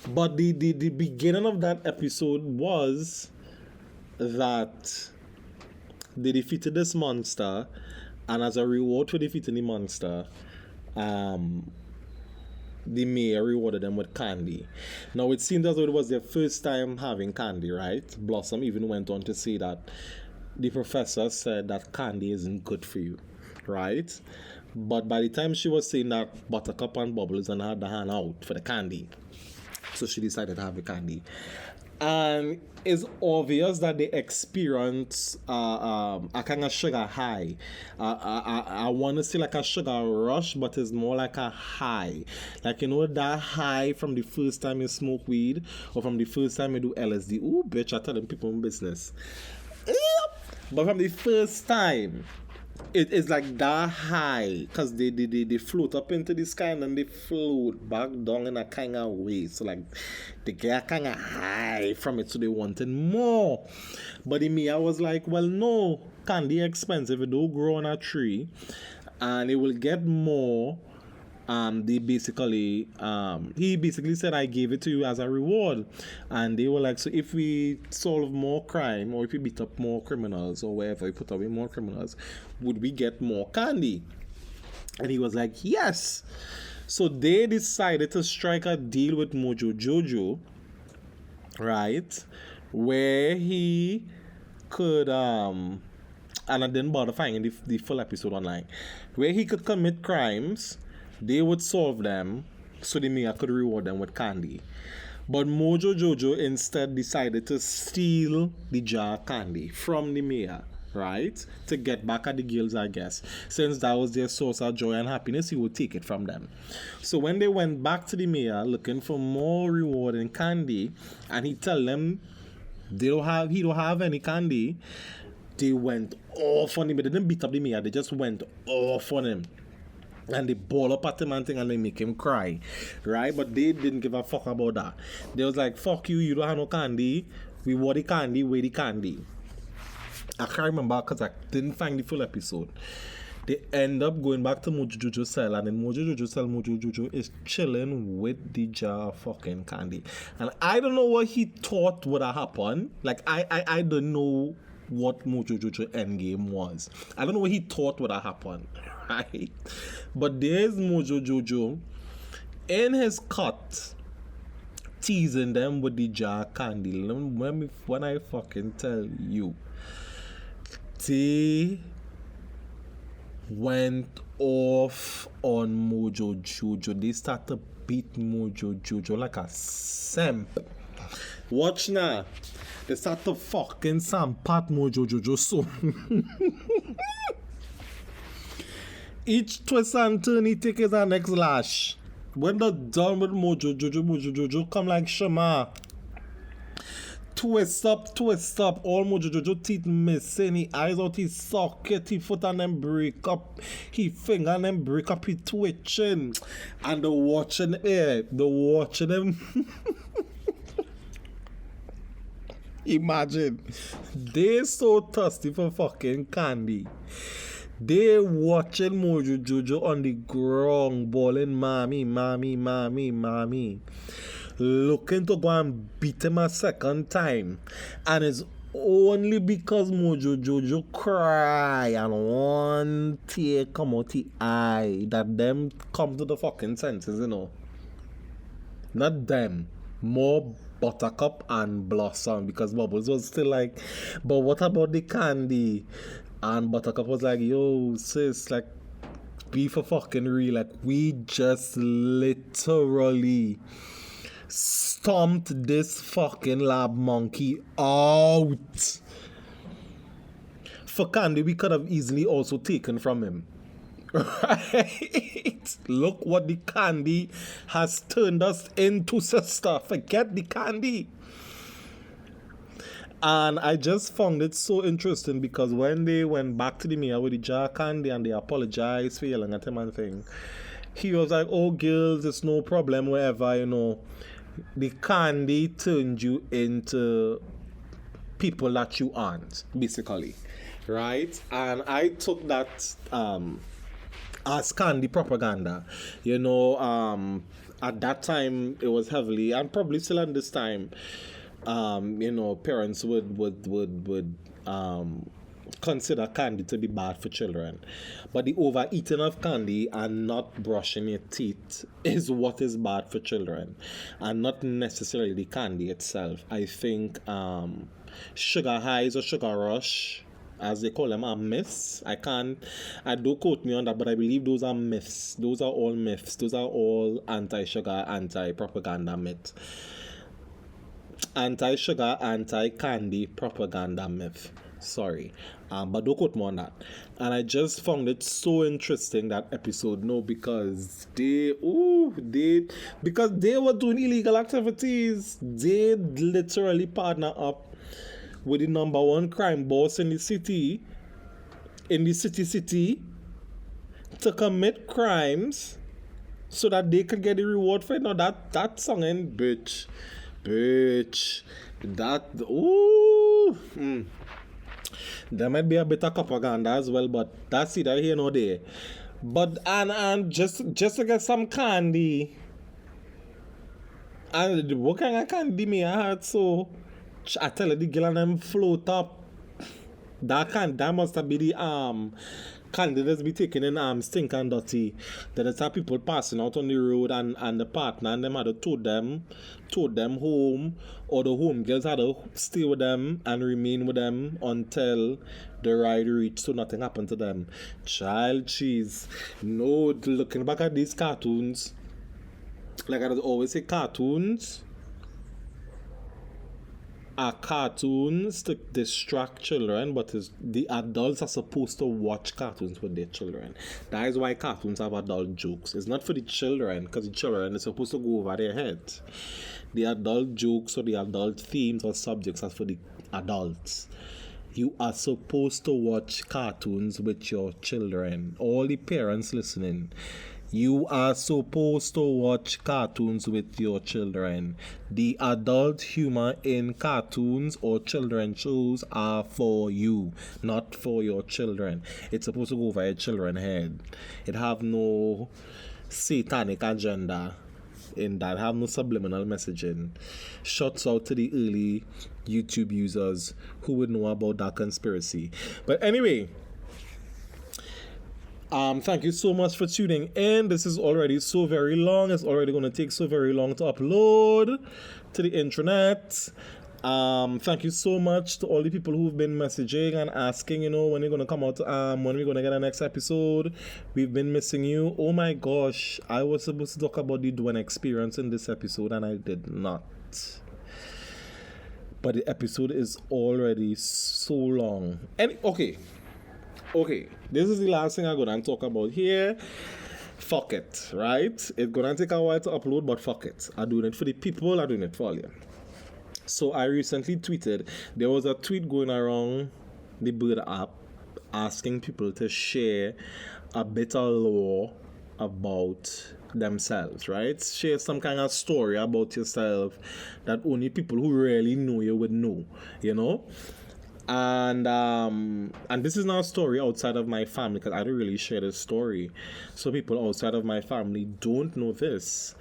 But the beginning of that episode was that they defeated this monster, and as a reward for defeating the monster, the mayor rewarded them with candy. Now it seemed as though it was their first time having candy, right? Blossom even went on to say that the professor said that candy isn't good for you, right? But by the time she was saying that, Buttercup and Bubbles and had the hand out for the candy, so she decided to have the candy. And it's obvious that they experience a kind of sugar high. I want to say like a sugar rush, but it's more like a high. Like, you know, that high from the first time you smoke weed or from the first time you do LSD. Ooh, bitch, I tell them people in business. But from the first time, it is like that high because they float up into the sky and then they float back down in a kind of way. So like they get kind of high from it, so they wanted more. But in me, I was like, well, no, candy expensive. It don't grow on a tree, and it will get more. He basically said, I gave it to you as a reward. And they were like, so if we solve more crime or if we beat up more criminals or wherever we put away more criminals, would we get more candy? And he was like, yes. So they decided to strike a deal with Mojo Jojo, right, where he could and I didn't bother finding the full episode online, where he could commit crimes. They would solve them so the mayor could reward them with candy. But Mojo Jojo instead decided to steal the jar of candy from the mayor, right? To get back at the girls, I guess. Since that was their source of joy and happiness, he would take it from them. So when they went back to the mayor looking for more reward and candy, and he tell them he don't have any candy, they went off on him. They didn't beat up the mayor, they just went off on him. And they ball up at him and thing and they make him cry, right? But they didn't give a fuck about that. They was like, fuck you, you don't have no candy. We want the candy, where the candy. I can't remember because I didn't find the full episode. They end up going back to Mojo Jojo's cell, and in Mojo Jojo's cell, Mojo Jojo is chilling with the jar of fucking candy. And I don't know what he thought would have happened. Like, I don't know what Mojo Jojo endgame was. I don't know what he thought would have happened, right? But there's Mojo Jojo in his cut teasing them with the jar candy. When I fucking tell you, they went off on Mojo Jojo. They start to beat Mojo Jojo like a simp. Watch now. They start to fucking pat Mojo Jojo so. Each twist and turn he take his next lash. When they're done with Mojo Jojo come like Shema. Twist up, all Mojo Jojo teeth missing, he eyes out his socket, he foot and them break up, he finger and them break up, he twitching. And the watching them. Imagine, they so thirsty for fucking candy. They watching Mojo Jojo on the ground, bawling, mommy. Looking to go and beat him a second time. And it's only because Mojo Jojo cry and one tear come out the eye that them come to the fucking senses, you know. Not them. More Buttercup and Blossom, because Bubbles was still like, but what about the candy? And Buttercup was like, yo, sis, like, be for fucking real. Like, we just literally stomped this fucking lab monkey out. For candy, we could have easily also taken from him. Right? Look what the candy has turned us into, sister. Forget the candy. And I just found it so interesting because when they went back to the mayor with the jar candy and they apologized for yelling at him and thing, he was like, oh girls, it's no problem, wherever, you know. The candy turned you into people that you aren't, basically. Right? And I took that as candy propaganda. You know, at that time it was heavily, and probably still at this time, you know, parents would consider candy to be bad for children. But the overeating of candy and not brushing your teeth is what is bad for children, and not necessarily the candy itself. I think sugar highs or sugar rush, as they call them, are myths. I don't quote me on that, but I believe those are myths. Those are all myths. Those are all anti-sugar, anti-propaganda myths. Anti-sugar, anti-candy propaganda myth. Sorry. But don't quote me on that. And I just found it so interesting, that episode, because they were doing illegal activities. They literally partner up with the number one crime boss in the city, to commit crimes so that they could get the reward for it. Now that song and bitch. That there might be a bit of propaganda as well, but that's either here nor there. But and just to get some candy. And what kind of candy me I had, so I tell you, the girl and them float up. That must have been the candidates be taking in stink and dirty. Then there's people passing out on the road and the partner and them had to tow them home, or the home girls had to stay with them and remain with them until the ride reached, so nothing happened to them. Child cheese. No, looking back at these cartoons, like I always say, cartoons are cartoons to distract children, but the adults are supposed to watch cartoons with their children. That is why cartoons have adult jokes. It's not for the children, because the children are supposed to go over their heads. The adult jokes or the adult themes or subjects are for the adults. You are supposed to watch cartoons with your children. All the parents listening, you are supposed to watch cartoons with your children. The adult humor in cartoons or children shows are for you, not for your children. It's supposed to go over your children's head. It have no satanic agenda in that, have no subliminal messaging. Shouts out to the early YouTube users who would know about that conspiracy. But anyway, thank you so much for tuning in. This is already so very long. It's already going to take so very long to upload to the intranet. Thank you so much to all the people who've been messaging and asking, when you're gonna come out, when we're gonna get our next episode. We've been missing you. Oh my gosh, I was supposed to talk about the Douens experience in this episode and I did not. But the episode is already so long. And okay, this is the last thing I'm gonna talk about here. Fuck it, right? It's gonna take a while to upload, but fuck it. I'm doing it for the people, I'm doing it for you. So I recently tweeted, there was a tweet going around the Bird app asking people to share a bit of lore about themselves, right? Share some kind of story about yourself that only people who really know you would know, And this is not a story outside of my family because I don't really share this story. So people outside of my family don't know this.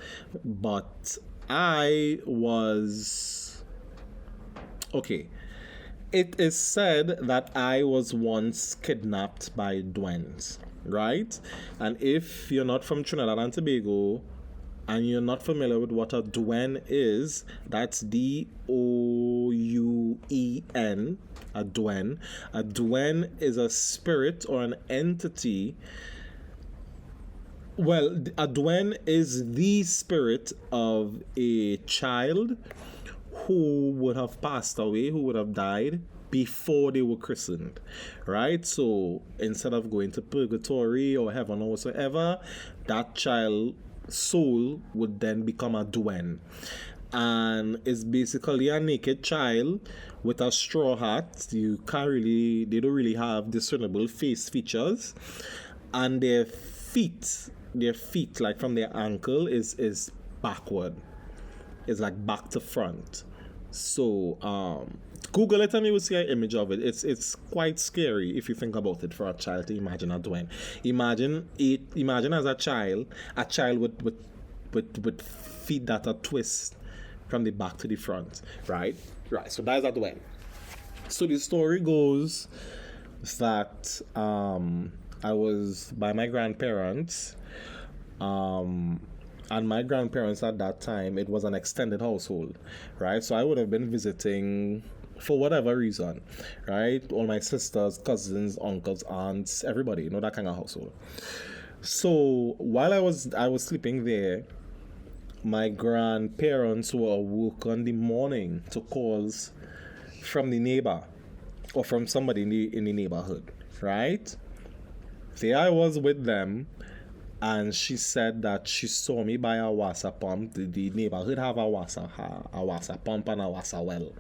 But okay. It is said that I was once kidnapped by Douens, right? And if you're not from Trinidad and Tobago and you're not familiar with what a Douen is, that's Douen. A Douen. A Douen is a spirit or an entity. Well, a Douen is the spirit of a child who would have passed away, who would have died before they were christened, right? So instead of going to purgatory or heaven or whatsoever, that child soul would then become a Douen. And it's basically a naked child with a straw hat. They don't really have discernible face features. And their feet, like from their ankle is backward. It's like back to front. So Google it and you will see an image of it. It's quite scary if you think about it for a child to imagine a Douen. Imagine as a child with feet that are twist from the back to the front, right? Right. So that's a Douen. So the story goes that I was by my grandparents. And my grandparents at that time, it was an extended household, right? So I would have been visiting for whatever reason, right? All my sisters, cousins, uncles, aunts, everybody, that kind of household. So while I was sleeping there, my grandparents were awoken in the morning to calls from the neighbor or from somebody in the neighborhood, right? There I was with them. And she said that she saw me by a water pump. The neighborhood have a water pump and a water well.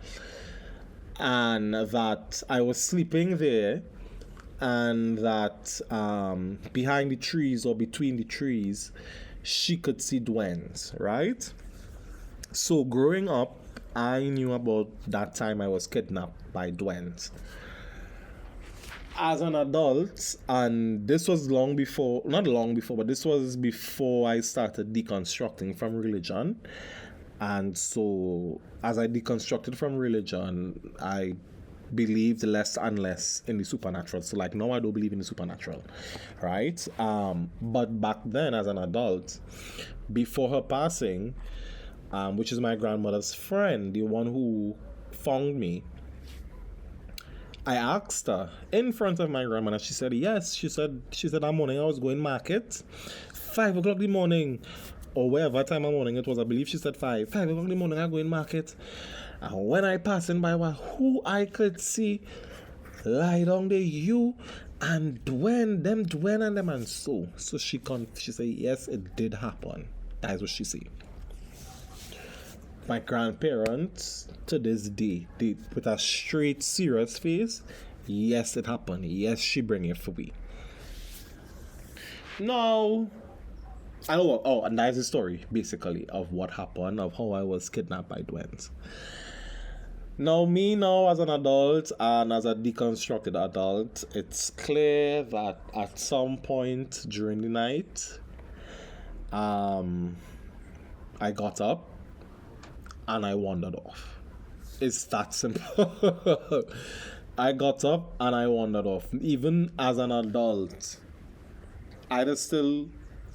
And that I was sleeping there and that behind the trees or between the trees, she could see Douens, right? So growing up, I knew about that time I was kidnapped by Douens. As an adult, and this was but this was before I started deconstructing from religion. And so as I deconstructed from religion, I believed less and less in the supernatural. So like now I don't believe in the supernatural, right? But back then as an adult, before her passing, which is my grandmother's friend, the one who found me, I asked her in front of my grandmother. She said yes. She said that morning I was going market, 5 o'clock in the morning, or whatever time of morning it was. I believe she said 5 o'clock in the morning. I go in market, and when I passing by, who I could see lie down there, you and Douens, and so she said yes, it did happen. That is what she said. My grandparents, to this day, they with a straight, serious face, yes, it happened. Yes, she bring it for me. No. And that is the story, basically, of what happened, of how I was kidnapped by Douens. Now, as an adult, and as a deconstructed adult, it's clear that at some point during the night, I got up, and I wandered off. It's that simple. I got up and I wandered off. Even as an adult, I just still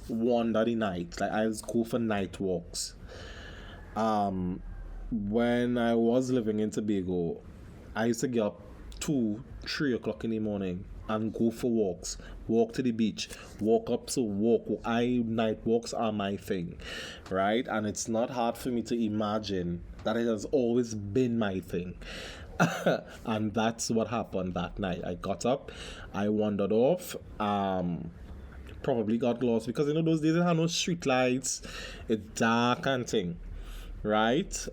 wander the night. Like I just go for night walks. when I was living in Tobago, I used to get up 2, 3 o'clock in the morning and go for walks. Walk to the beach, walk up to walk. Night walks are my thing, right? And it's not hard for me to imagine that it has always been my thing. And that's what happened that night. I got up, I wandered off, probably got lost because those days they had no street lights, it's dark and thing, right?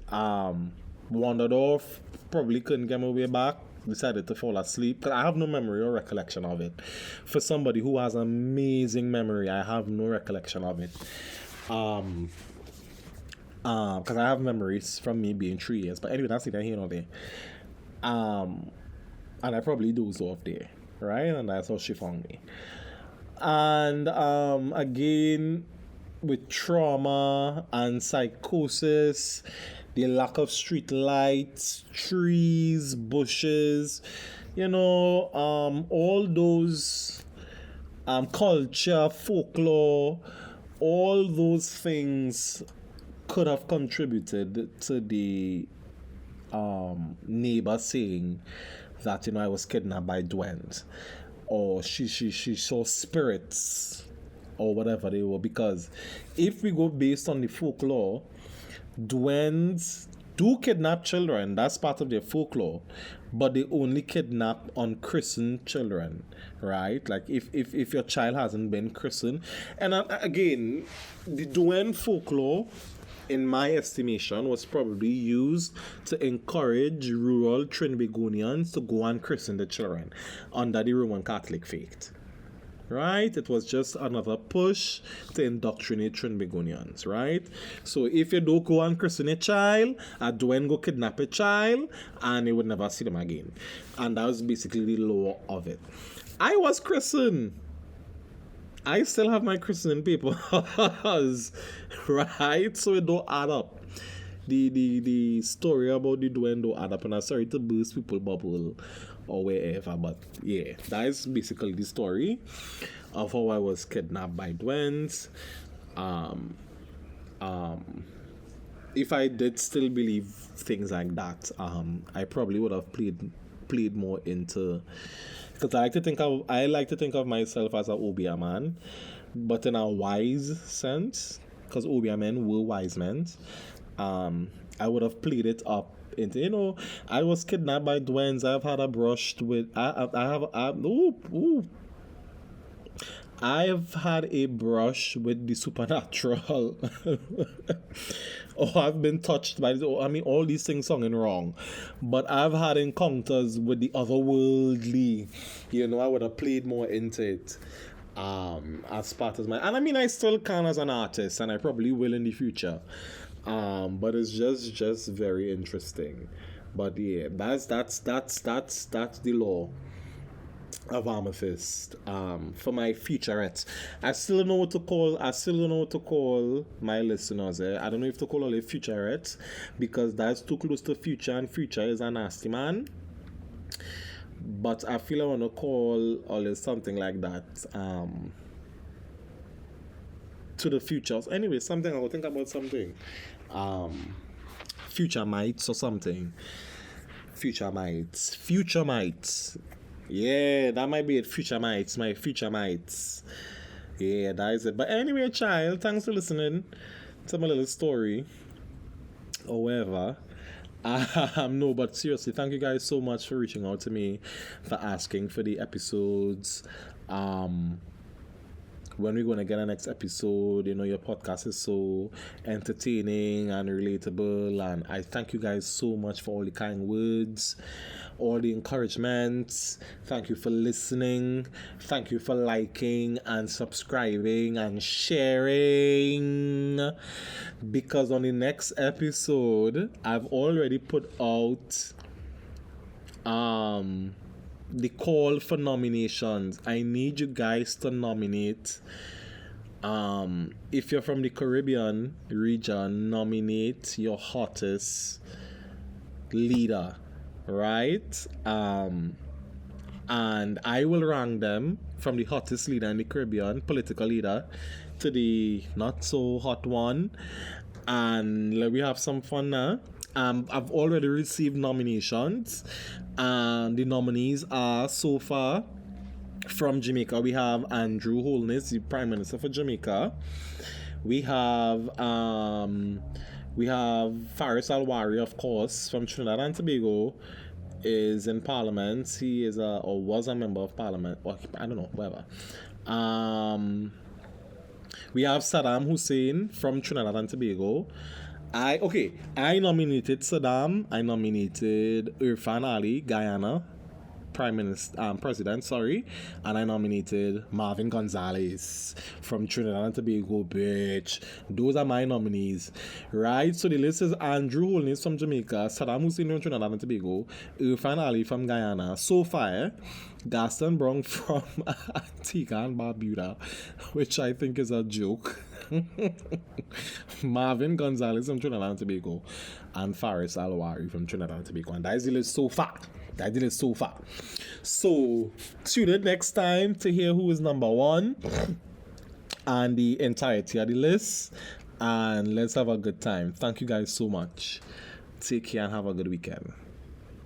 Wandered off, probably couldn't get my way back, decided to fall asleep because I have no memory or recollection of it. For somebody who has amazing memory, I have no recollection of it. Because I have memories from me being 3 years. But anyway, that's neither here nor there. And I probably dozed off there, right? And that's how she found me. And again, with trauma and psychosis, the lack of street lights, trees, bushes, all those culture, folklore, all those things could have contributed to the neighbor saying that I was kidnapped by Douens, or she saw spirits or whatever they were. Because if we go based on the folklore, Douens do kidnap children. That's part of their folklore, but they only kidnap unchristened children, right? Like if your child hasn't been christened. And again, the Douens folklore, in my estimation, was probably used to encourage rural Trinbagonians to go and christen the children under the Roman Catholic faith. Right? It was just another push to indoctrinate Trinbagonians, right? So if you don't go and christen a child, a Douens go kidnap a child, and you would never see them again. And that was basically the law of it. I was christened. I still have my christening papers, right? So it don't add up. The story about the Douens don't add up, and I'm sorry to burst people's bubble or wherever, but yeah, that is basically the story of how I was kidnapped by Douens. If I did still believe things like that, I probably would have played more into, because I like to think of myself as an Obia man, but in a wise sense, because Obia men were wise men. I would have played it up into, I was kidnapped by Douens. I've had a brush with, I've had a brush with the supernatural. I've been touched by all these things sounding wrong, but I've had encounters with the otherworldly. I would have played more into it as part of my, and I still can as an artist, and I probably will in the future. But it's just very interesting. But yeah, that's the law of Amethyst. For my featurettes, I still don't know what to call my listeners. I don't know if to call all the featurettes, because that's too close to Future, and Future is a nasty man. But I feel I want to call all something like that. To the futures. Anyway, something I will think about something. Future mites or something. Future mites. Yeah, that might be it. Future mites. My future mites. Yeah, that is it. But anyway, child, thanks for listening to my little story. Or whatever. No, but seriously, thank you guys so much for reaching out to me, for asking for the episodes. When we're going to get a next episode, your podcast is so entertaining and relatable, and I thank you guys so much for all the kind words, all the encouragements. Thank you for listening. Thank you for liking and subscribing and sharing, because on the next episode, I've already put out the call for nominations. I need you guys to nominate. If you're from the Caribbean region, nominate your hottest leader, right? And I will rank them from the hottest leader in the Caribbean, political leader, to the not so hot one. And let me have some fun now. I've already received nominations, and the nominees are so far from Jamaica. We have Andrew Holness, the Prime Minister for Jamaica. We have Faris Alwari, of course, from Trinidad and Tobago, is in Parliament. He is or was a member of Parliament. Or, I don't know, whatever. We have Saddam Hussein from Trinidad and Tobago. I nominated Saddam. I nominated Irfan Ali, Guyana, President, and I nominated Marvin Gonzalez from Trinidad and Tobago, bitch. Those are my nominees, right? So the list is Andrew Holness from Jamaica, Saddam Hussein from Trinidad and Tobago, Irfan Ali from Guyana, so far, Gaston Brown from Antigua and Barbuda, which I think is a joke. Marvin Gonzalez from Trinidad and Tobago, and Faris Alwari from Trinidad and Tobago. And that is the list so far. So tune in next time to hear who is number one and the entirety of the list. And let's have a good time. Thank you guys so much. Take care and have a good weekend.